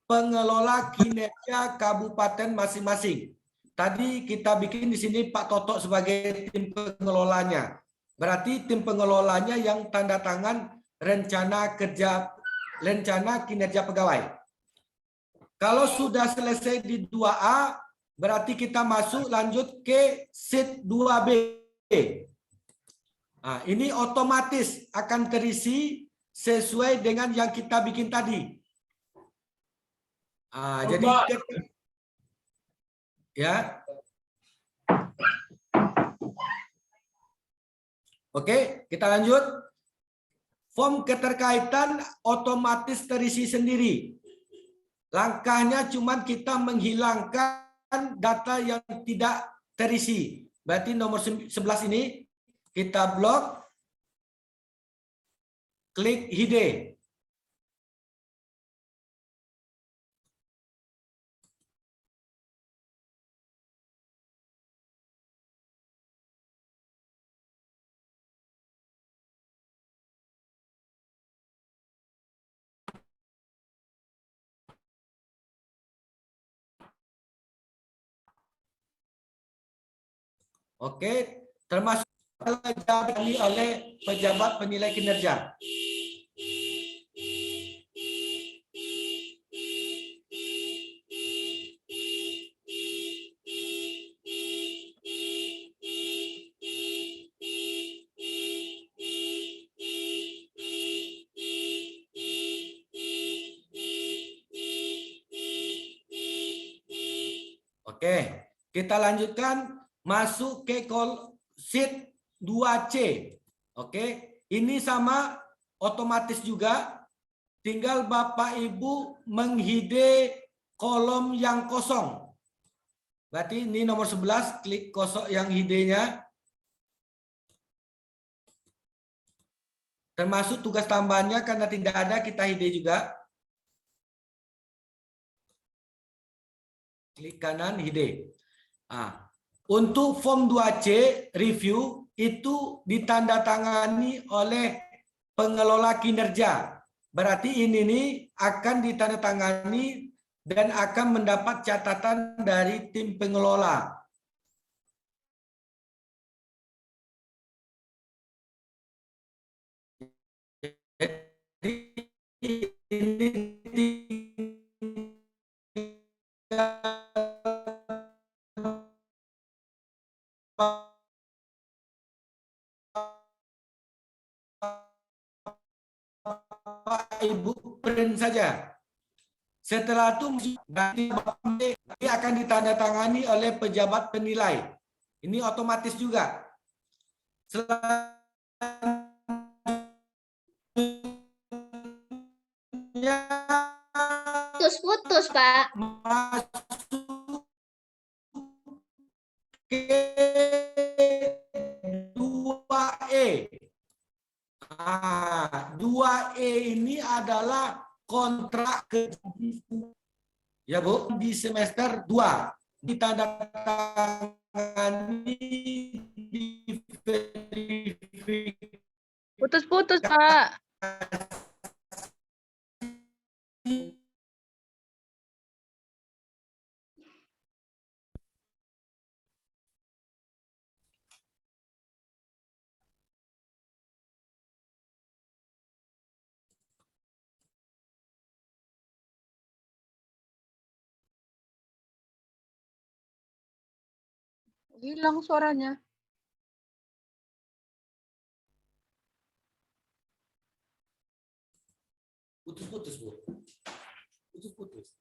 pengelola kinerja kabupaten masing-masing. Tadi kita bikin di sini Pak Toto sebagai tim pengelolanya. Berarti tim pengelolanya yang tanda tangan rencana kinerja pegawai. Kalau sudah selesai di 2A, berarti kita masuk lanjut ke sheet 2B. Nah, ini otomatis akan terisi sesuai dengan yang kita bikin tadi. Jadi ya, oke, kita lanjut. Form keterkaitan otomatis terisi sendiri. Langkahnya cuma kita menghilangkan data yang tidak terisi. Berarti nomor 11 ini kita blok, klik hide. Oke, termasuk pelajari oleh pejabat penilai kinerja. Oke, kita lanjutkan masuk ke sheet 2C. Oke, ini sama otomatis juga, tinggal Bapak Ibu menghide kolom yang kosong. Berarti ini nomor 11, klik kosong yang hidenya. Termasuk tugas tambahannya karena tidak ada, kita hide juga. Klik kanan, hide. Untuk form 2C review itu ditandatangani oleh pengelola kinerja. Berarti ini nih akan ditandatangani dan akan mendapat catatan dari tim pengelola. Jadi ini Bapak Ibu print saja. Setelah itu nanti akan ditandatangani oleh pejabat penilai. Ini otomatis juga. Selanjutnya Putus-putus, Pak. masuk ke 2E. 2E ini adalah kontrak kerja. Ya Bu, di semester 2 ditandatangani, diverifikasi. Putus-putus, Pak. Hilang suaranya. Putus-putus, Bu. Putus-putus.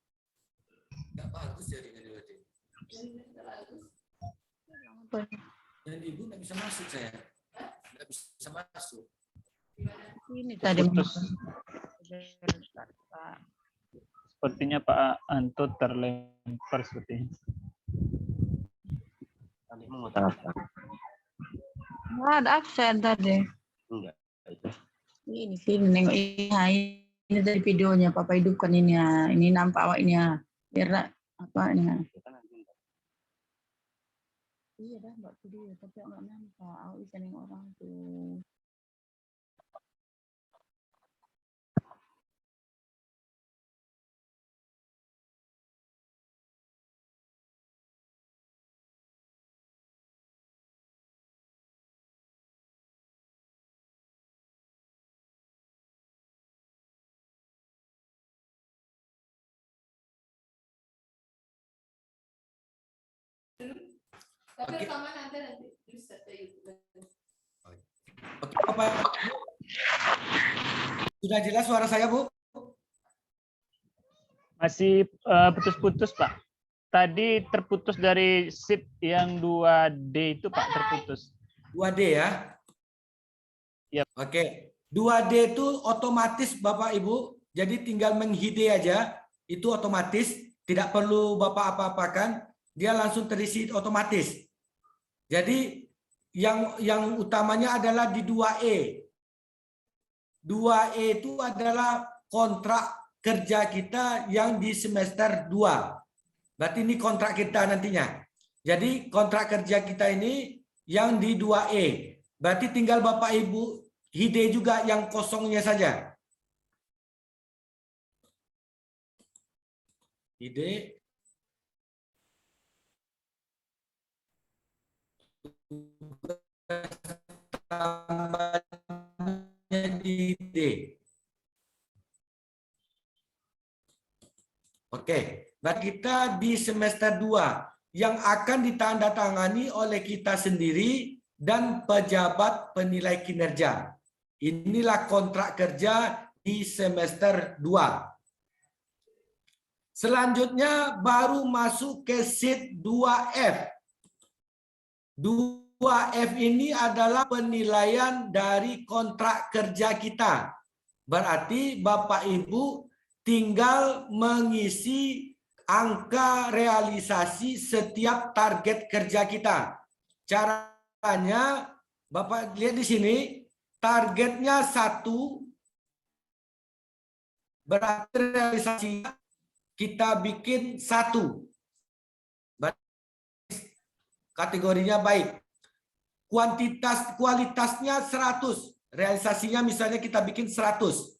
Nggak bagus jaringannya berarti. Dan Ibu nggak bisa masuk saya. Nggak bisa masuk. Ini tadi Putus. Sepertinya Pak Anto terlempar sepertinya. Tadi mau apa? Nggak ada aksen tadi. Enggak. Itu. Ini sini nengok ini dari videonya Papa hidupkan ini ya. Ini nampak awaknya. Biar apa ini ya. Iya dah buat video tapi nggak nampak. Awak bisa nengok orang tuh. Tapi Oke. rekaman ada nanti bisa ke YouTube. Oke, Bapak. Sudah jelas suara saya, Bu? Masih putus-putus, Pak. Tadi terputus dari sheet yang 2D itu, Pak, terputus. 2D ya? Yap. Oke. 2D itu otomatis Bapak Ibu. Jadi tinggal menghide aja. Itu otomatis. Tidak perlu Bapak apa-apakan. Dia langsung terisi otomatis. Jadi yang utamanya adalah di 2E. 2E itu adalah kontrak kerja kita yang di semester 2. Berarti ini kontrak kita nantinya. Jadi kontrak kerja kita ini yang di 2E. Berarti tinggal Bapak Ibu hide juga yang kosongnya saja. Hide. Tambahnya di D. Oke, berarti kita di semester 2 yang akan ditandatangani oleh kita sendiri dan pejabat penilai kinerja. Inilah kontrak kerja di semester 2. Selanjutnya baru masuk ke sheet 2F. 2F ini adalah penilaian dari kontrak kerja kita. Berarti Bapak Ibu tinggal mengisi angka realisasi setiap target kerja kita. Caranya, Bapak lihat di sini, targetnya 1, berarti realisasinya kita bikin 1. Kategorinya baik. Kualitasnya 100, realisasinya misalnya kita bikin 100.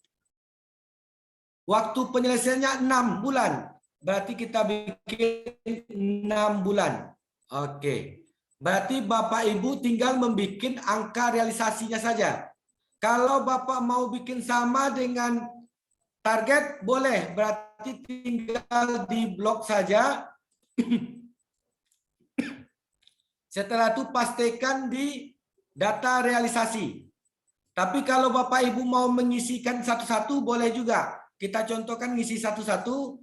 Waktu penyelesaiannya 6 bulan. Berarti kita bikin 6 bulan. Oke. Berarti Bapak Ibu tinggal membuat angka realisasinya saja. Kalau Bapak mau bikin sama dengan target, boleh. Berarti tinggal di blok saja. Setelah itu pastikan di data realisasi. Tapi kalau Bapak Ibu mau mengisikan satu-satu, boleh juga. Kita contohkan ngisi satu-satu.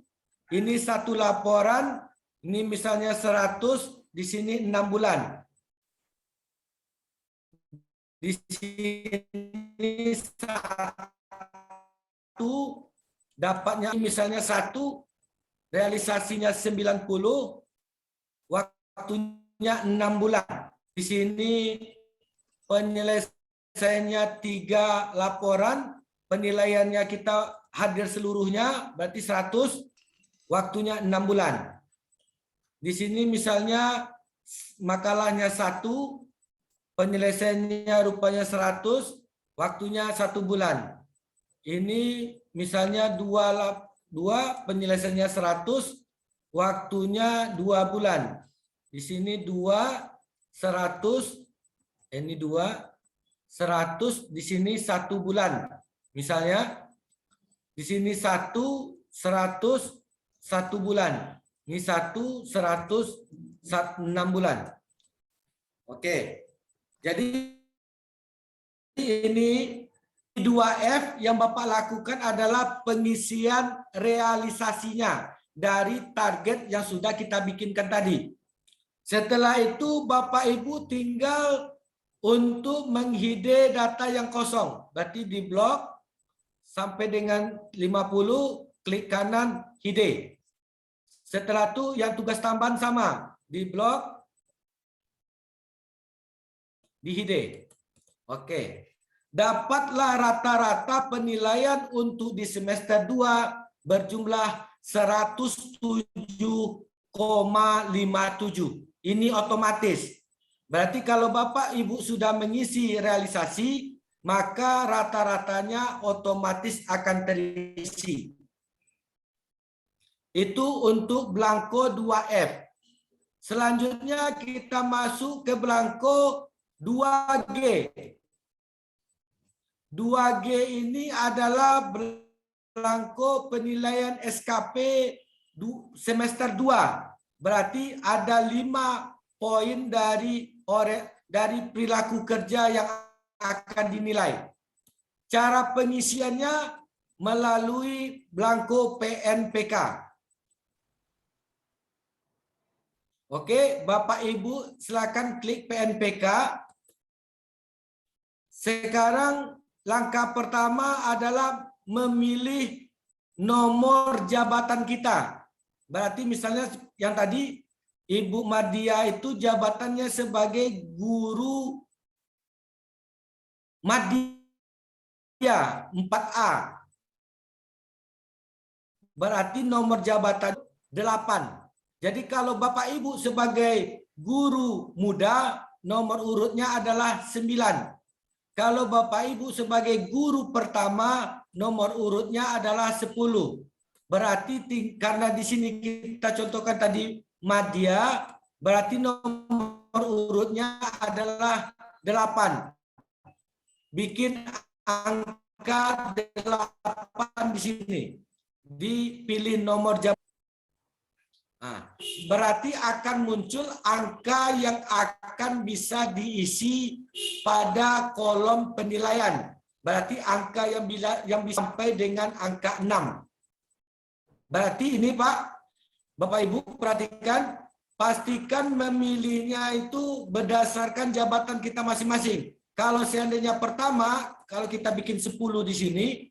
Ini satu laporan. Ini misalnya 100. Di sini 6 bulan. Di sini 1. Dapatnya misalnya 1. Realisasinya 90. Waktunya 6 bulan. Di sini penyelesaiannya 3 laporan. Penilaiannya kita hadir seluruhnya, berarti 100, waktunya 6 bulan. Di sini misalnya makalahnya 1, penyelesaiannya rupanya 100, waktunya 1 bulan. Ini misalnya 2 penyelesaiannya 100, waktunya 2 bulan. Di sini 2, 100, ini 2, 100, di sini 1 bulan. Misalnya, di sini 1, 100, 1 bulan. Ini 1, 100, 6 bulan. Oke. Jadi ini 2F yang Bapak lakukan adalah pengisian realisasinya dari target yang sudah kita bikinkan tadi. Setelah itu Bapak Ibu tinggal untuk menghide data yang kosong. Berarti di blok sampai dengan 50, klik kanan, hide. Setelah itu yang tugas tambahan sama. Di blok, di hide. Oke. Dapatlah rata-rata penilaian untuk di semester 2 berjumlah 107,57. Ini otomatis. Berarti kalau Bapak Ibu sudah mengisi realisasi, maka rata-ratanya otomatis akan terisi. Itu untuk belangko 2F. Selanjutnya kita masuk ke belangko 2G. 2G ini adalah belangko penilaian SKP semester 2. Berarti ada 5 poin dari perilaku kerja yang akan dinilai. Cara pengisiannya melalui belangko PNPK. Oke, Bapak Ibu silakan klik PNPK. Sekarang langkah pertama adalah memilih nomor jabatan kita. Berarti misalnya yang tadi Ibu Madia itu jabatannya sebagai guru Madia 4A. Berarti nomor jabatan 8. Jadi kalau Bapak Ibu sebagai guru muda, nomor urutnya adalah 9. Kalau Bapak Ibu sebagai guru pertama, nomor urutnya adalah 10. Berarti karena di sini kita contohkan tadi Madya, berarti nomor urutnya adalah 8. Bikin angka 8 di sini. Dipilih nomor jabatan. Nah, berarti akan muncul angka yang akan bisa diisi pada kolom penilaian. Berarti angka yang bisa sampai dengan angka 6. Berarti ini Pak, Bapak Ibu perhatikan, pastikan memilihnya itu berdasarkan jabatan kita masing-masing. Kalau seandainya pertama, kalau kita bikin 10 di sini,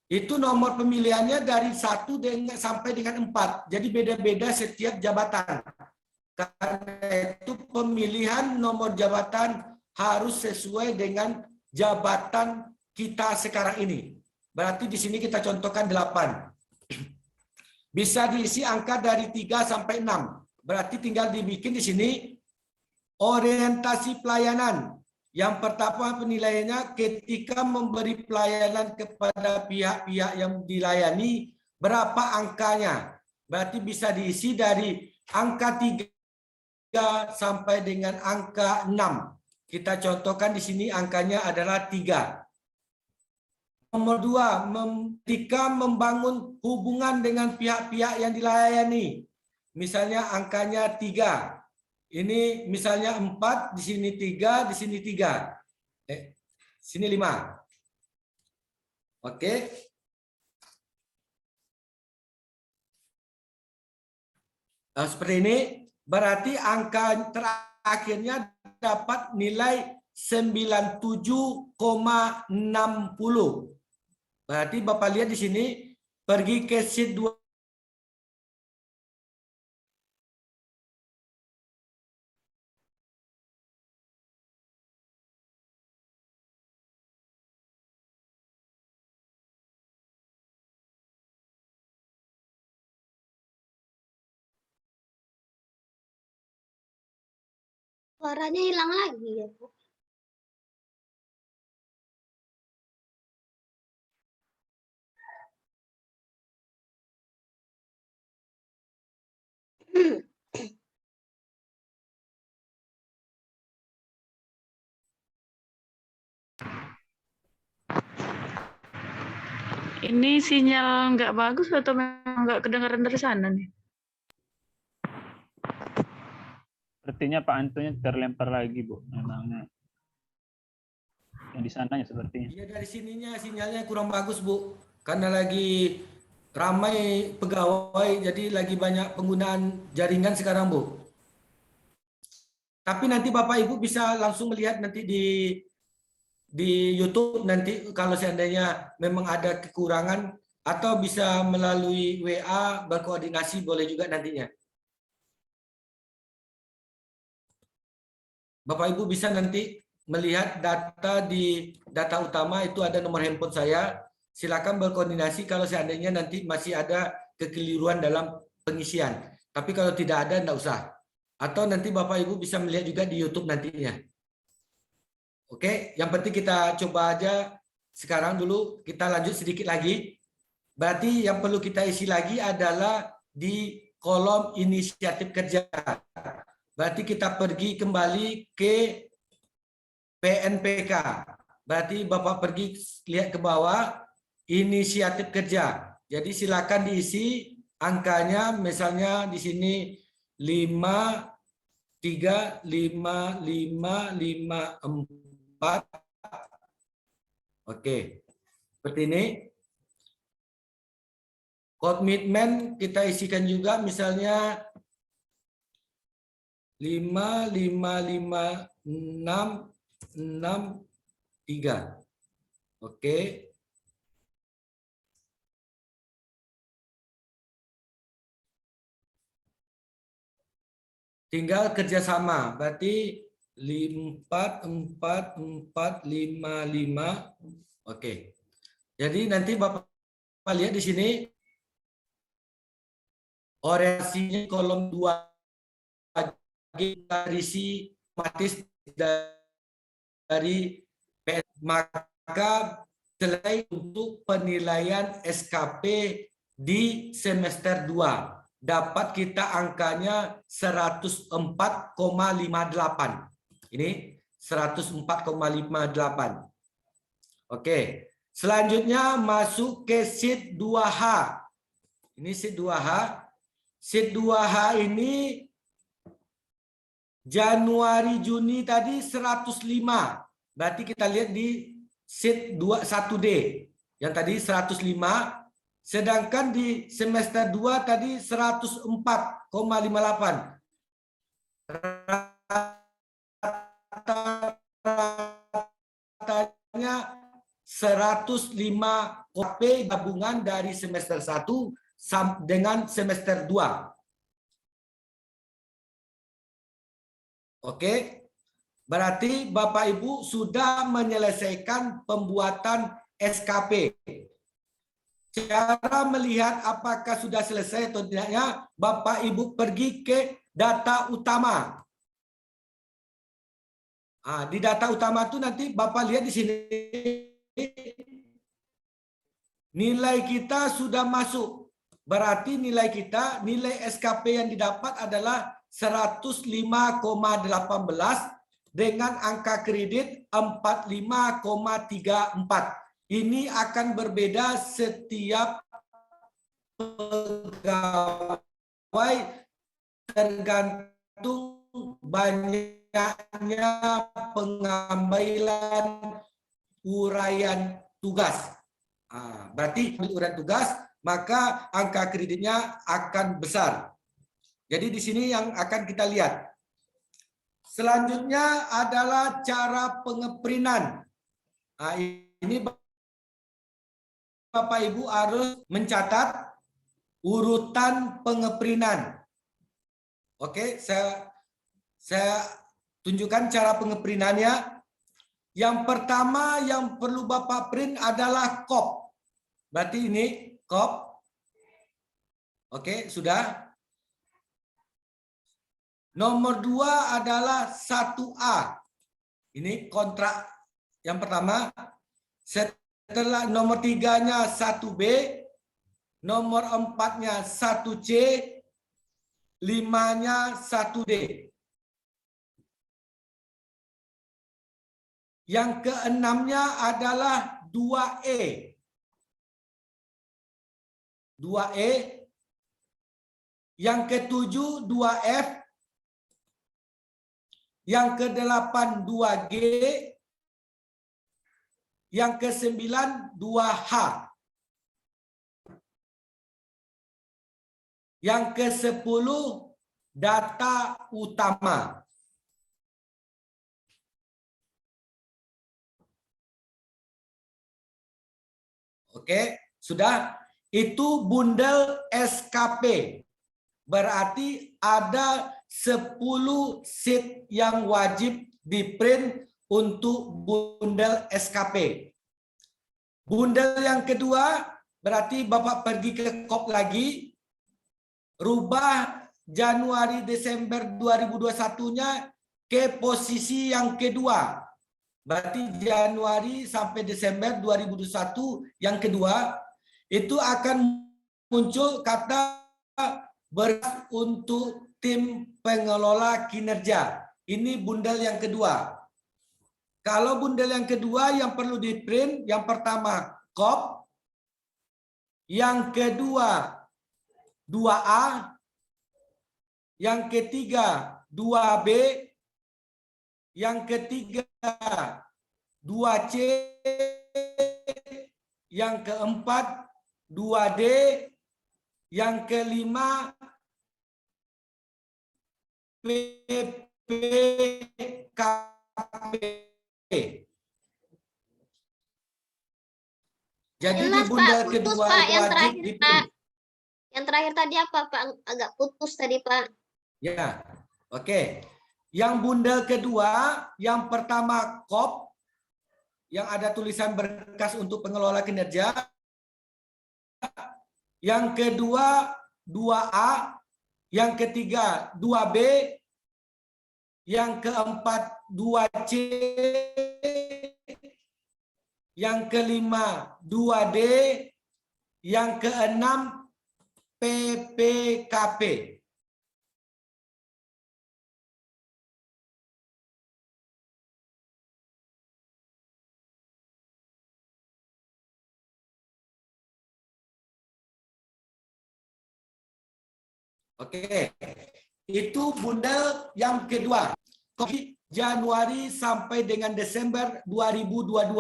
itu nomor pemilihannya dari 1 sampai dengan 4. Jadi beda-beda setiap jabatan. Karena itu pemilihan nomor jabatan harus sesuai dengan jabatan kita sekarang ini. Berarti di sini kita contohkan 8. Bisa diisi angka dari 3 sampai 6. Berarti tinggal dibikin di sini orientasi pelayanan. Yang pertama penilaiannya ketika memberi pelayanan kepada pihak-pihak yang dilayani, berapa angkanya? Berarti bisa diisi dari angka 3 sampai dengan angka 6. Kita contohkan di sini angkanya adalah 3. Nomor 2, ketika membangun hubungan dengan pihak-pihak yang dilayani. Misalnya angkanya 3. Ini misalnya 4, di sini 3, di sini 3. Sini 5. Oke. Nah, seperti ini. Berarti angka terakhirnya dapat nilai 97,60. Berarti Bapak lihat di sini, pergi ke sheet 2. Suaranya hilang lagi ya, Bu. Ini sinyal nggak bagus atau memang nggak kedengaran dari sana nih? Sepertinya Pak Antonya terlempar lagi, Bu. Memangnya. Yang di sananya sepertinya. Iya, dari sininya sinyalnya kurang bagus, Bu. Karena lagi ramai pegawai, jadi lagi banyak penggunaan jaringan sekarang, Bu. Tapi nanti Bapak Ibu bisa langsung melihat nanti di YouTube nanti kalau seandainya memang ada kekurangan, atau bisa melalui WA berkoordinasi boleh juga nantinya. Bapak Ibu bisa nanti melihat data di data utama, itu ada nomor handphone saya. Silakan berkoordinasi kalau seandainya nanti masih ada kekeliruan dalam pengisian. Tapi kalau tidak ada, enggak usah. Atau nanti Bapak Ibu bisa melihat juga di YouTube nantinya. Oke, yang penting kita coba aja sekarang dulu, kita lanjut sedikit lagi. Berarti yang perlu kita isi lagi adalah di kolom inisiatif kerja. Berarti kita pergi kembali ke PNPK. Berarti Bapak pergi lihat ke bawah, inisiatif kerja. Jadi silakan diisi angkanya, misalnya di sini 5, 3, 5, 5, 5, 4. Oke, seperti ini. Komitmen kita isikan juga, misalnya 5, 5, 5, 6, 6, 3. Oke. Tinggal kerjasama, berarti 4, 4, 4, 5, 5. Oke. Jadi nanti Bapak lihat di sini orientasinya kolom 2 isi otomatis dari PS, maka selesai untuk penilaian SKP di semester 2. dapat kita angkanya 104,58. Ini 104,58. Oke. Selanjutnya masuk ke sheet 2H. Ini sheet 2H. Sheet 2H ini Januari Juni tadi 105. Berarti kita lihat di sheet 1D. Yang tadi 105. Sedangkan di semester 2 tadi 104,58. Rata-ratanya 105 KP gabungan dari semester 1 dengan semester 2. Oke. Berarti Bapak Ibu sudah menyelesaikan pembuatan SKP. Cara melihat apakah sudah selesai atau tidaknya, Bapak Ibu pergi ke data utama. Di data utama itu nanti Bapak lihat di sini. Nilai kita sudah masuk. Berarti nilai kita, nilai SKP yang didapat adalah 105,18 dengan angka kredit 45,34. Ini akan berbeda setiap pegawai tergantung banyaknya pengambilan uraian tugas. Berarti uraian tugas, maka angka kreditnya akan besar. Jadi di sini yang akan kita lihat. Selanjutnya adalah cara pengeprinan. Ini Bapak Ibu harus mencatat urutan pengeprinan. Oke, saya tunjukkan cara pengeprinannya. Yang pertama yang perlu Bapak print adalah KOP. Berarti ini KOP. Oke, sudah. Nomor 2 adalah 1A. Ini kontrak yang pertama. Setelah nomor 3-nya 1B, nomor 4-nya 1C, 5-nya 1D. Yang ke-6-nya adalah 2E. 2E. Yang ke-7 2F. Yang ke-8 2G. Yang ke-9 2H. Yang ke-10 data utama. Oke, sudah. Itu bundel SKP. Berarti ada 10 sheet yang wajib di-print untuk bundel SKP. Bundel yang kedua, berarti Bapak pergi ke KOP lagi, rubah Januari Desember 2021-nya ke posisi yang kedua. Berarti Januari sampai Desember 2021 yang kedua, itu akan muncul kata beras untuk tim pengelola kinerja. Ini bundel yang kedua. Kalau bundel yang kedua yang perlu di-print, yang pertama KOP, yang kedua 2A, yang ketiga 2B, yang ketiga 2C, yang keempat 2D, yang kelima PPKP. Jadi di Jelas, bundel Pak. kedua Putus, Pak. itu Yang wajib terakhir, di-print. Pak. Yang terakhir tadi apa, Pak? Agak putus tadi, Pak. Ya, oke. Yang bundel kedua, yang pertama KOP, yang ada tulisan berkas untuk pengelola kinerja. Yang kedua 2A, yang ketiga 2B, yang keempat 2C, yang kelima 2D, yang keenam PPKP. Oke, itu bundel yang kedua. Januari sampai dengan Desember 2022.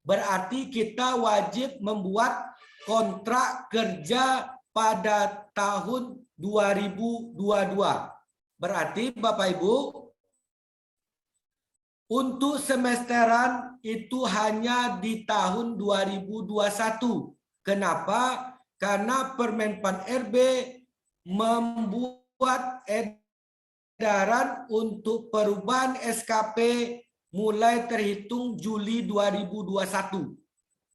Berarti kita wajib membuat kontrak kerja pada tahun 2022. Berarti Bapak Ibu, untuk semesteran itu hanya di tahun 2021. Kenapa? Karena Permenpan RB membuat edaran untuk perubahan SKP mulai terhitung Juli 2021.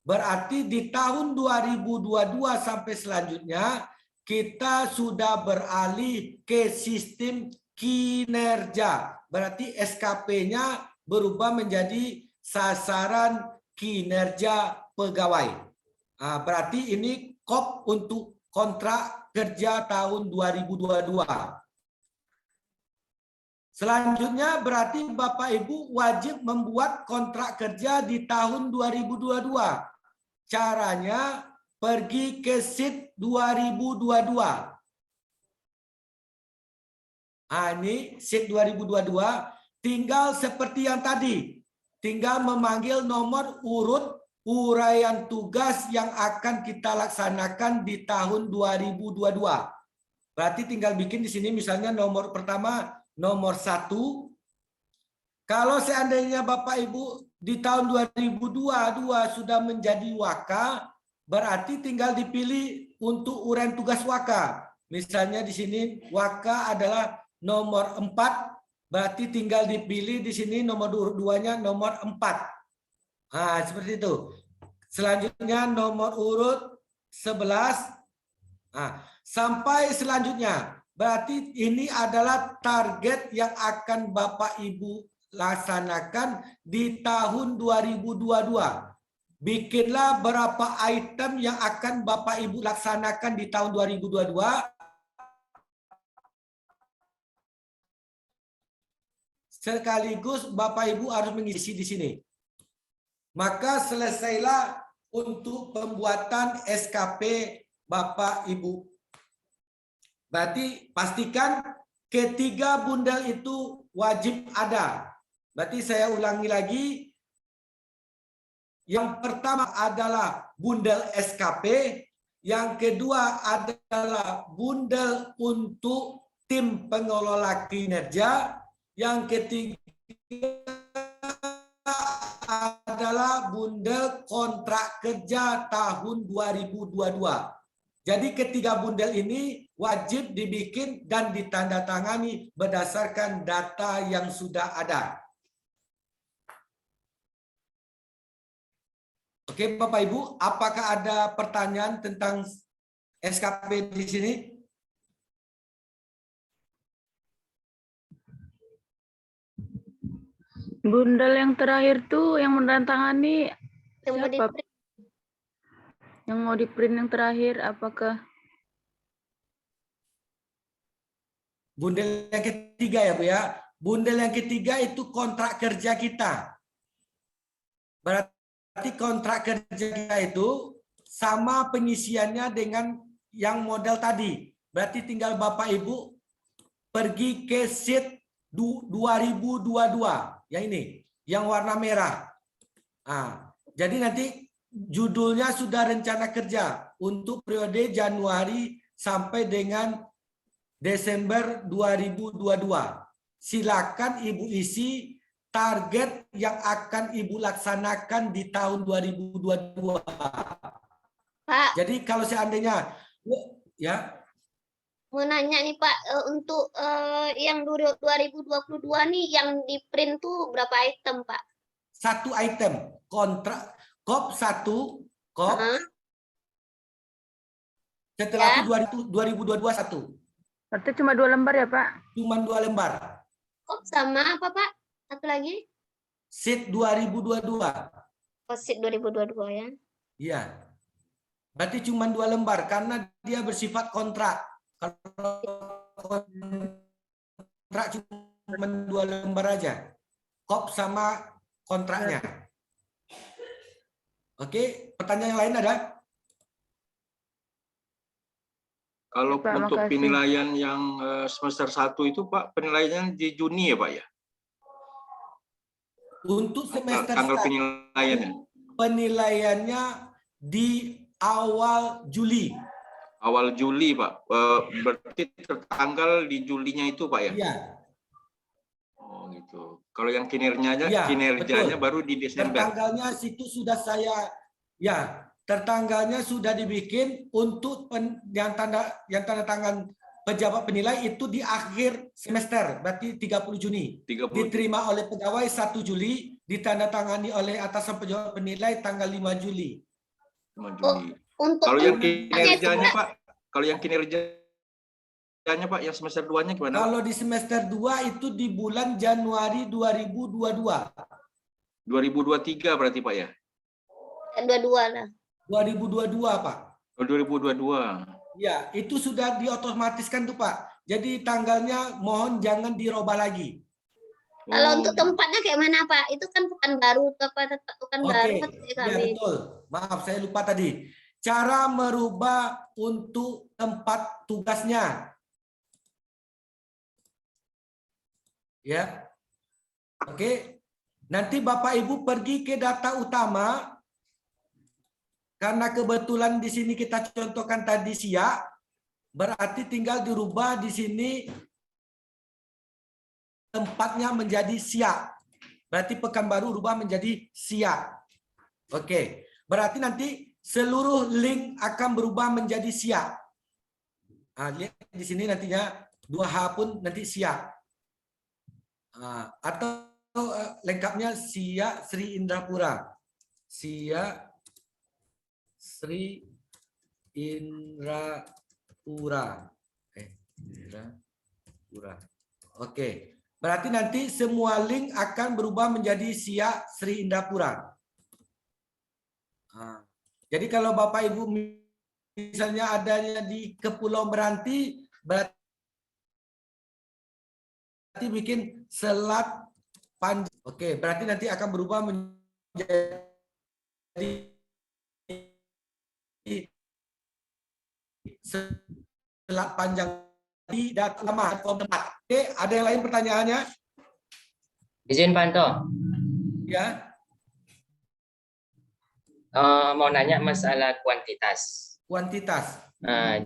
Berarti di tahun 2022 sampai selanjutnya kita sudah beralih ke sistem kinerja. Berarti SKP-nya berubah menjadi sasaran kinerja pegawai. Berarti ini KOP untuk kontrak kerja tahun 2022. Selanjutnya berarti Bapak Ibu wajib membuat kontrak kerja di tahun 2022. Caranya pergi ke SIT 2022. Ini SIT 2022 tinggal seperti yang tadi. Tinggal memanggil nomor urut uraian tugas yang akan kita laksanakan di tahun 2022. Berarti tinggal bikin di sini misalnya nomor pertama, nomor 1. Kalau seandainya Bapak Ibu di tahun 2022 sudah menjadi waka, berarti tinggal dipilih untuk uraian tugas waka. Misalnya di sini waka adalah nomor 4, berarti tinggal dipilih di sini nomor 2-nya nomor 4. Seperti itu. Selanjutnya nomor urut 11. Sampai selanjutnya. Berarti ini adalah target yang akan Bapak Ibu laksanakan di tahun 2022. Bikinlah berapa item yang akan Bapak Ibu laksanakan di tahun 2022. Sekaligus Bapak Ibu harus mengisi di sini. Maka selesailah untuk pembuatan SKP Bapak Ibu. Berarti pastikan ketiga bundel itu wajib ada. Berarti saya ulangi lagi. Yang pertama adalah bundel SKP. Yang kedua adalah bundel untuk tim pengelola kinerja. Yang ketiga adalah bundel kontrak kerja tahun 2022. Jadi ketiga bundel ini wajib dibikin dan ditandatangani berdasarkan data yang sudah ada. Oke Bapak Ibu, apakah ada pertanyaan tentang SKP di sini? Bundel yang terakhir tuh yang menandatangani Yang mau siapa? di-print. Yang mau di print yang terakhir apakah? Bundel yang ketiga ya Bu ya. Bundel yang ketiga itu kontrak kerja kita. Berarti kontrak kerja kita itu sama pengisiannya dengan yang model tadi. Berarti tinggal Bapak Ibu pergi ke sheet 2022. Yang ini, yang warna merah. Jadi nanti judulnya sudah rencana kerja untuk periode Januari sampai dengan Desember 2022. Silakan Ibu isi target yang akan Ibu laksanakan di tahun 2022. Pak, Jadi kalau seandainya ya mau nanya nih Pak, untuk yang 2022 nih yang di print tuh berapa item Pak? satu item kontrak KOP 1 KOP setelah itu 2022 1. Berarti cuma 2 lembar ya Pak? Cuma 2 lembar. Kok sama apa Pak? Satu lagi? Sheet 2022. Posit 2022 ya. Iya. Berarti cuma 2 lembar karena dia bersifat kontrak. Kalau kontrak cuma 2 lembar aja. Kop sama kontraknya. Oke, pertanyaan yang lain ada? Kalau Pak, untuk makasih. penilaian yang semester 1 itu Pak, penilaiannya di Juni ya Pak ya? Untuk semester Tanggal 1, penilaiannya. penilaiannya di awal Juli. Awal Juli Pak. Berarti tertanggal di Julinya itu Pak ya? Iya, Oh gitu. Kalau yang kinerjanya Iya, kinerjanya betul. baru di Desember. tertanggalnya situ sudah saya tertanggalnya sudah dibikin untuk yang tanda tangan pejabat penilai itu di akhir semester, berarti 30 Juni. 30 Diterima oleh pegawai 1 Juli, ditandatangani oleh atasan pejabat penilai tanggal 5 Juli. Juli. Untuk Kalau yang penilaiannya itu, kinerjanya Pak, Pak, kalau yang kinerjanya Pak, yang semester 2-nya gimana? Pak? Kalau di semester 2 itu di bulan Januari 2022. 2023 berarti Pak ya? dua-dua lah. 2022, Pak. Oh, 2022. Ya, itu sudah diotomatiskan tuh, Pak. Jadi tanggalnya mohon jangan dirubah lagi. Kalau Oh, untuk tempatnya kayak mana, Pak? Itu kan Pekanbaru apa tempat Pekanbaru Oke, atau ya kami. betul. Maaf, saya lupa tadi. Cara merubah untuk tempat tugasnya. Ya. Oke. Nanti Bapak Ibu pergi ke data utama. Karena kebetulan di sini kita contohkan tadi siap, berarti tinggal dirubah di sini tempatnya menjadi siap. Berarti Pekanbaru rubah menjadi siap. Oke. Berarti nanti seluruh link akan berubah menjadi siap. Nah, lihat di sini nantinya 2H pun nanti siap. Atau lengkapnya Sia Sri Indrapura. Sia Sri Indrapura. Indrapura. Oke. Berarti nanti semua link akan berubah menjadi Sia Sri Indrapura. Jadi kalau Bapak Ibu misalnya adanya di Kepulauan Meranti, berarti bikin Selat Panjang. Oke, berarti nanti akan berubah menjadi Selat Panjang di data lama atau tempat. Oke, ada yang lain pertanyaannya? Izin Pak Anto, Ya. mau nanya masalah kuantitas. Kuantitas.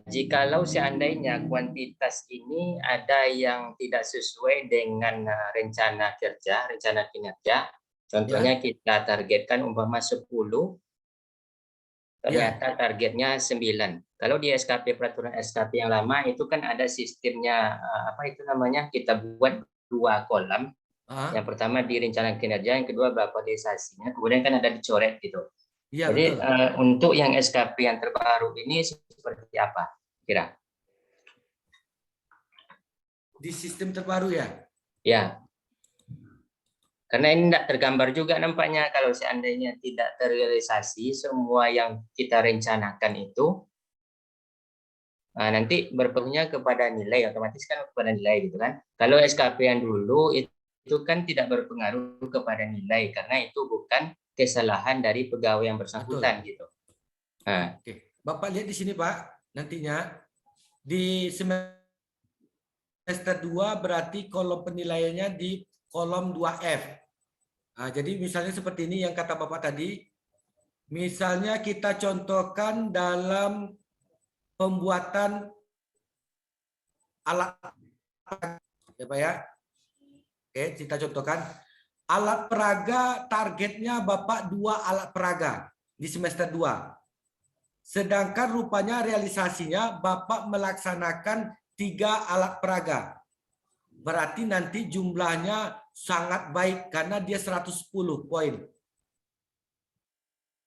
Jikalau seandainya kuantitas ini ada yang tidak sesuai dengan rencana kerja, rencana kinerja, contohnya kita targetkan umpama 10, ternyata targetnya 9. Kalau di SKP peraturan SKP yang lama itu kan ada sistemnya apa itu namanya, kita buat 2 kolom. Yang pertama di rencana kinerja, yang kedua berapa realisasinya, kemudian kan ada dicoret gitu. Ya, jadi betul. untuk yang SKP yang terbaru ini seperti apa kira? Di sistem terbaru ya? Ya. Karena ini tidak tergambar juga nampaknya kalau seandainya tidak terrealisasi semua yang kita rencanakan itu, nanti berpengaruhnya kepada nilai, otomatis kan kepada nilai gitu kan. Kalau SKP yang dulu itu kan tidak berpengaruh kepada nilai karena itu bukan kesalahan dari pegawai yang bersangkutan. Betul. Gitu. Oke. Bapak lihat di sini Pak, nantinya di semester 2 berarti kolom penilaiannya di kolom 2F. Jadi misalnya seperti ini yang kata Bapak tadi, misalnya kita contohkan dalam pembuatan alat, ya Pak ya. Oke, kita contohkan. Alat peraga targetnya Bapak 2 alat peraga di semester 2. Sedangkan rupanya realisasinya Bapak melaksanakan 3 alat peraga. Berarti nanti jumlahnya sangat baik karena dia 110 poin.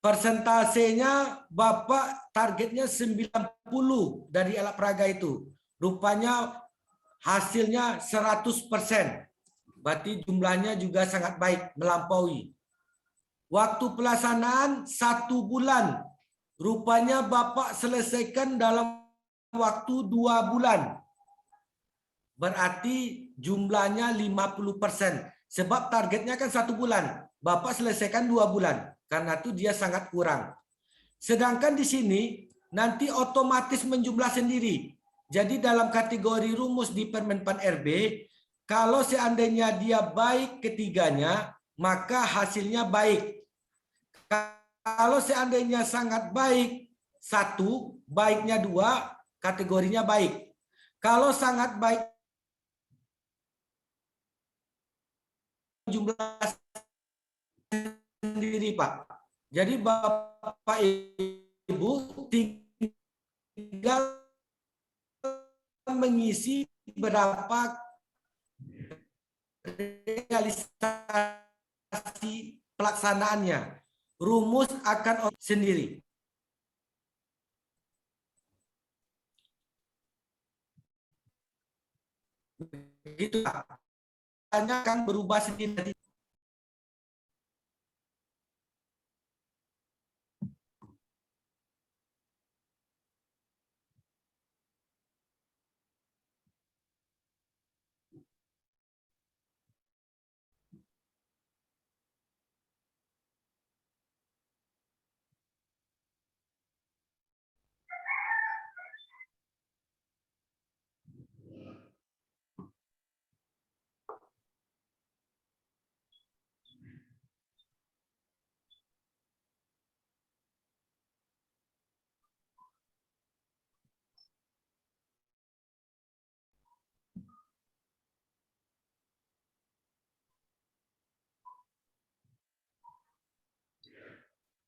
Persentasenya Bapak targetnya 90 dari alat peraga itu. Rupanya hasilnya 100%. Berarti jumlahnya juga sangat baik, melampaui. Waktu pelaksanaan 1 bulan. Rupanya Bapak selesaikan dalam waktu 2 bulan. Berarti jumlahnya 50%. Sebab targetnya kan 1 bulan. Bapak selesaikan 2 bulan. Karena itu dia sangat kurang. Sedangkan di sini nanti otomatis menjumlah sendiri. Jadi dalam kategori rumus di Permenpan RB, kalau seandainya dia baik ketiganya, maka hasilnya baik. Kalau seandainya sangat baik 1, baiknya 2, kategorinya baik. Kalau sangat baik jumlah sendiri, Pak. Jadi Bapak Ibu tinggal mengisi berapa realisasi pelaksanaannya. Rumus akan sendiri. Begitu, Pak. Hanya akan berubah sendiri.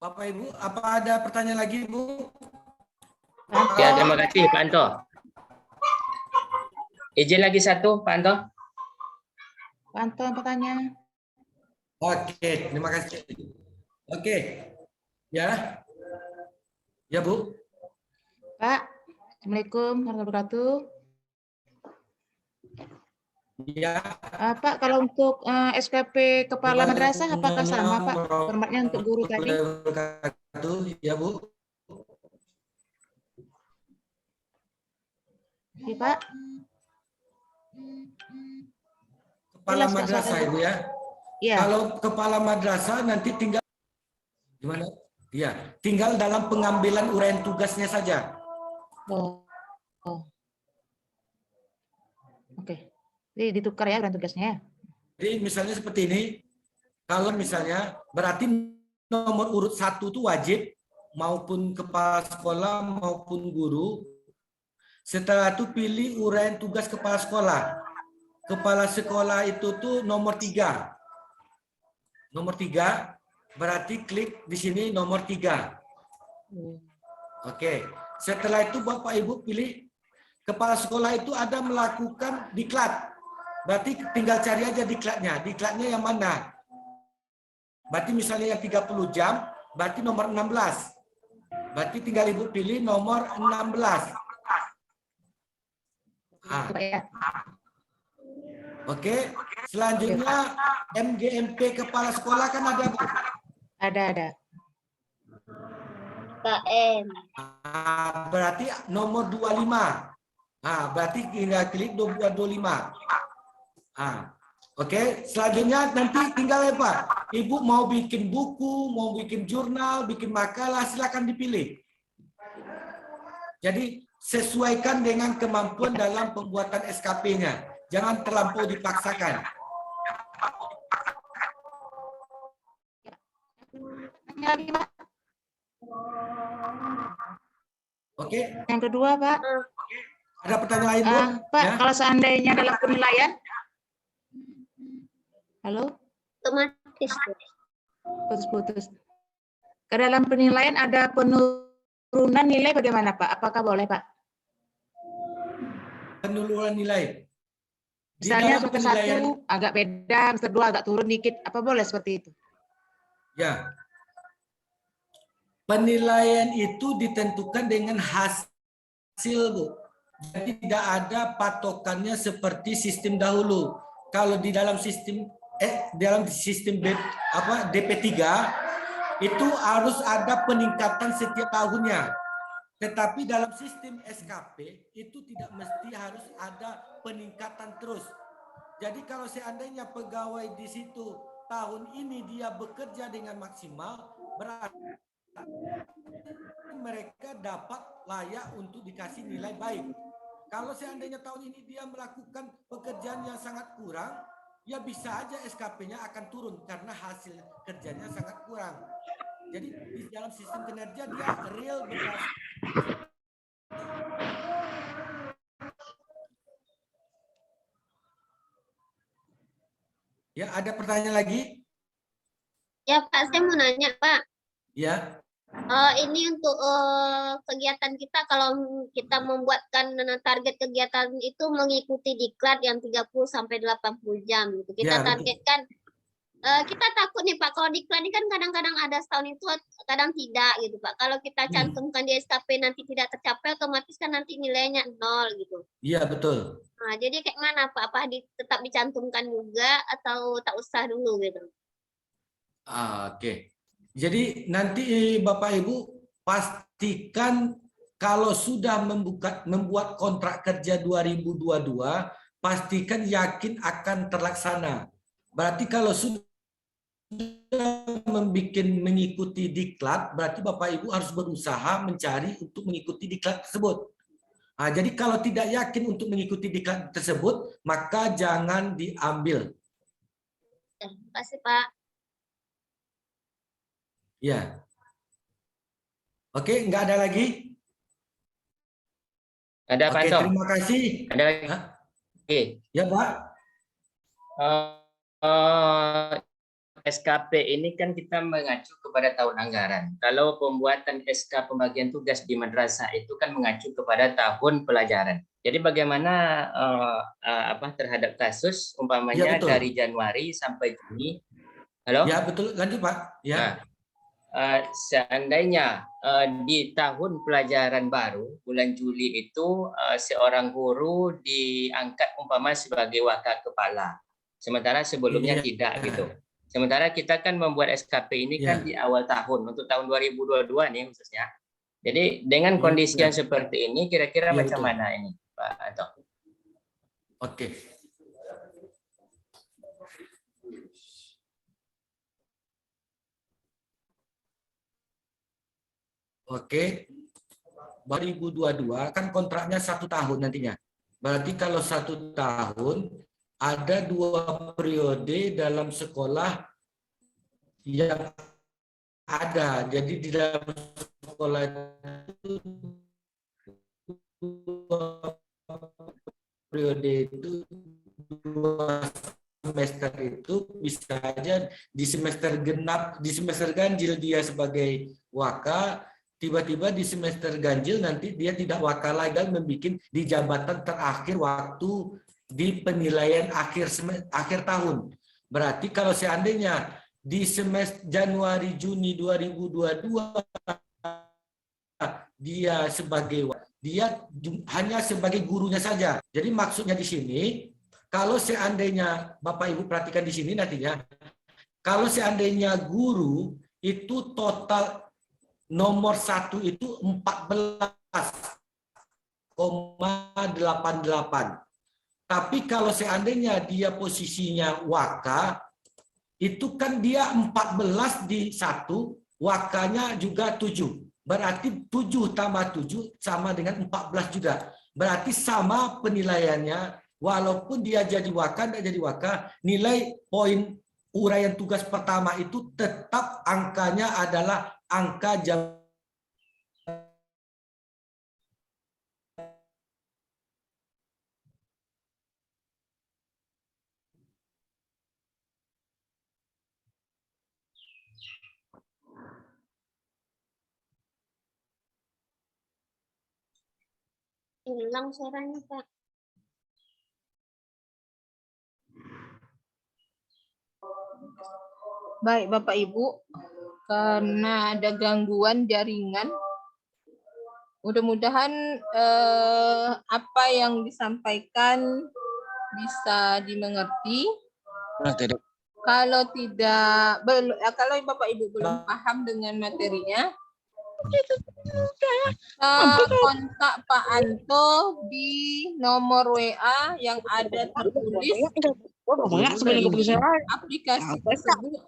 Bapak Ibu, apa ada pertanyaan lagi, Bu? Ya, terima kasih Pak Anto. Izin lagi satu, Pak Anto. Pak Anto yang bertanya. Oke, terima kasih. Oke, ya, ya Bu. Pak, Assalamualaikum warahmatullahi wabarakatuh. Ya. Pak, kalau untuk SKP Kepala Madrasah apakah sama Pak formatnya untuk guru tadi? Ya Bu. Iya Pak. Kepala madrasah Ibu ya. Iya. Kalau kepala madrasah nanti tinggal gimana? Ya, tinggal dalam pengambilan uraian tugasnya saja. Oh. Oke. Jadi ditukar ya uraian tugasnya. Jadi misalnya seperti ini, kalau misalnya berarti nomor urut 1 itu wajib maupun kepala sekolah maupun guru. Setelah itu pilih uraian tugas kepala sekolah. Kepala sekolah itu tuh nomor 3. Nomor 3 berarti klik di sini nomor 3. Oke. Setelah itu Bapak Ibu pilih kepala sekolah itu ada melakukan diklat. Berarti tinggal cari aja diklatnya. Diklatnya yang mana? Berarti misalnya yang 30 jam, berarti nomor 16. Berarti tinggal Ibu pilih nomor 16. Oke. Selanjutnya MGMP kepala sekolah kan ada, Bu? Ada. KM. Berarti nomor 25. Berarti tinggal klik 25. Oke, selanjutnya nanti tinggal ya Pak. Ibu mau bikin buku, mau bikin jurnal, bikin makalah, silakan dipilih. Jadi sesuaikan dengan kemampuan dalam pembuatan SKP-nya. Jangan terlampau dipaksakan. Oke. Yang kedua Pak. Ada pertanyaan lain Bu? Pak, Ya? kalau seandainya dalam penilaian, halo? Otomatis. Putus-putus. Ke dalam penilaian ada penurunan nilai bagaimana Pak? Apakah boleh Pak? Penurunan nilai. Di Misalnya dalam semester penilaian, 1 agak beda, semester 2 agak turun dikit. Apa boleh seperti itu? ya. Penilaian itu ditentukan dengan hasil, Bu. Jadi tidak ada patokannya seperti sistem dahulu. Kalau di dalam sistem DP3 itu harus ada peningkatan setiap tahunnya. Tetapi dalam sistem SKP itu tidak mesti harus ada peningkatan terus. Jadi kalau seandainya pegawai di situ tahun ini dia bekerja dengan maksimal, berarti mereka dapat layak untuk dikasih nilai baik. Kalau seandainya tahun ini dia melakukan pekerjaan yang sangat kurang, ya bisa aja SKP-nya akan turun karena hasil kerjanya sangat kurang. Jadi di dalam sistem kinerja dia real berdasarkan. Ya, ada pertanyaan lagi? Ya Pak, saya mau nanya Pak. Ya. Ini untuk kegiatan kita, kalau kita membuatkan target kegiatan itu mengikuti diklat yang 30 sampai 80 jam gitu. Kita Ya, targetkan. Kita takut nih Pak, kalau diklat ini kan kadang-kadang ada setahun itu, kadang tidak gitu Pak. Kalau kita cantumkan di SKP nanti tidak tercapai, otomatis kan nanti nilainya 0 gitu. Iya, betul. Nah, jadi kayak mana Pak? Apa tetap dicantumkan juga atau tak usah dulu gitu? Oke. Jadi nanti Bapak Ibu pastikan kalau sudah membuat kontrak kerja 2022, pastikan yakin akan terlaksana. Berarti kalau sudah mengikuti diklat, berarti Bapak Ibu harus berusaha mencari untuk mengikuti diklat tersebut. Nah, jadi kalau tidak yakin untuk mengikuti diklat tersebut, maka jangan diambil. Terima kasih Pak. Ya. Oke, nggak ada lagi? Ada Pak Anto. Terima kasih. Ada lagi? Oke. Ya, Pak. SKP ini kan kita mengacu kepada tahun anggaran. Kalau pembuatan SK pembagian tugas di madrasah itu kan mengacu kepada tahun pelajaran. Jadi bagaimana terhadap kasus umpamanya ya, dari Januari sampai Juni? Halo? Ya, betul. Lanjut, Pak. Ya. Seandainya di tahun pelajaran baru bulan Juli itu seorang guru diangkat umpama sebagai wakil kepala. Sementara sebelumnya tidak gitu. Sementara kita kan membuat SKP ini kan di awal tahun, untuk tahun 2022 nih khususnya. Jadi dengan kondisi yang seperti ini, kira-kira macam mana ini, Pak Anto? Oke. Oke. 2022 kan kontraknya 1 tahun nantinya. Berarti kalau 1 tahun, ada 2 periode dalam sekolah yang ada. Jadi di dalam sekolah itu 2 periode itu 2 semester itu bisa aja di semester genap, di semester ganjil dia sebagai waka, tiba-tiba di semester ganjil nanti dia tidak waka lagi dan membuat di jabatan terakhir waktu di penilaian akhir tahun. Berarti kalau seandainya di semester Januari Juni 2022 dia hanya sebagai gurunya saja. Jadi maksudnya di sini kalau seandainya Bapak Ibu perhatikan di sini nantinya, kalau seandainya guru itu total nomor 1 itu 14,88. Tapi kalau seandainya dia posisinya waka, itu kan dia 14 di 1, wakanya juga 7. Berarti 7 tambah 7 sama dengan 14 juga. Berarti sama penilaiannya, walaupun dia jadi waka, tidak jadi waka, nilai poin uraian tugas pertama itu tetap angkanya adalah angka jam. Hilang suaranya Pak. Baik Bapak Ibu, karena ada gangguan jaringan, mudah-mudahan apa yang disampaikan bisa dimengerti. kalau kalau Bapak Ibu belum paham dengan materinya, kontak Pak Anto di nomor WA yang ada tertulis aplikasi tersebut.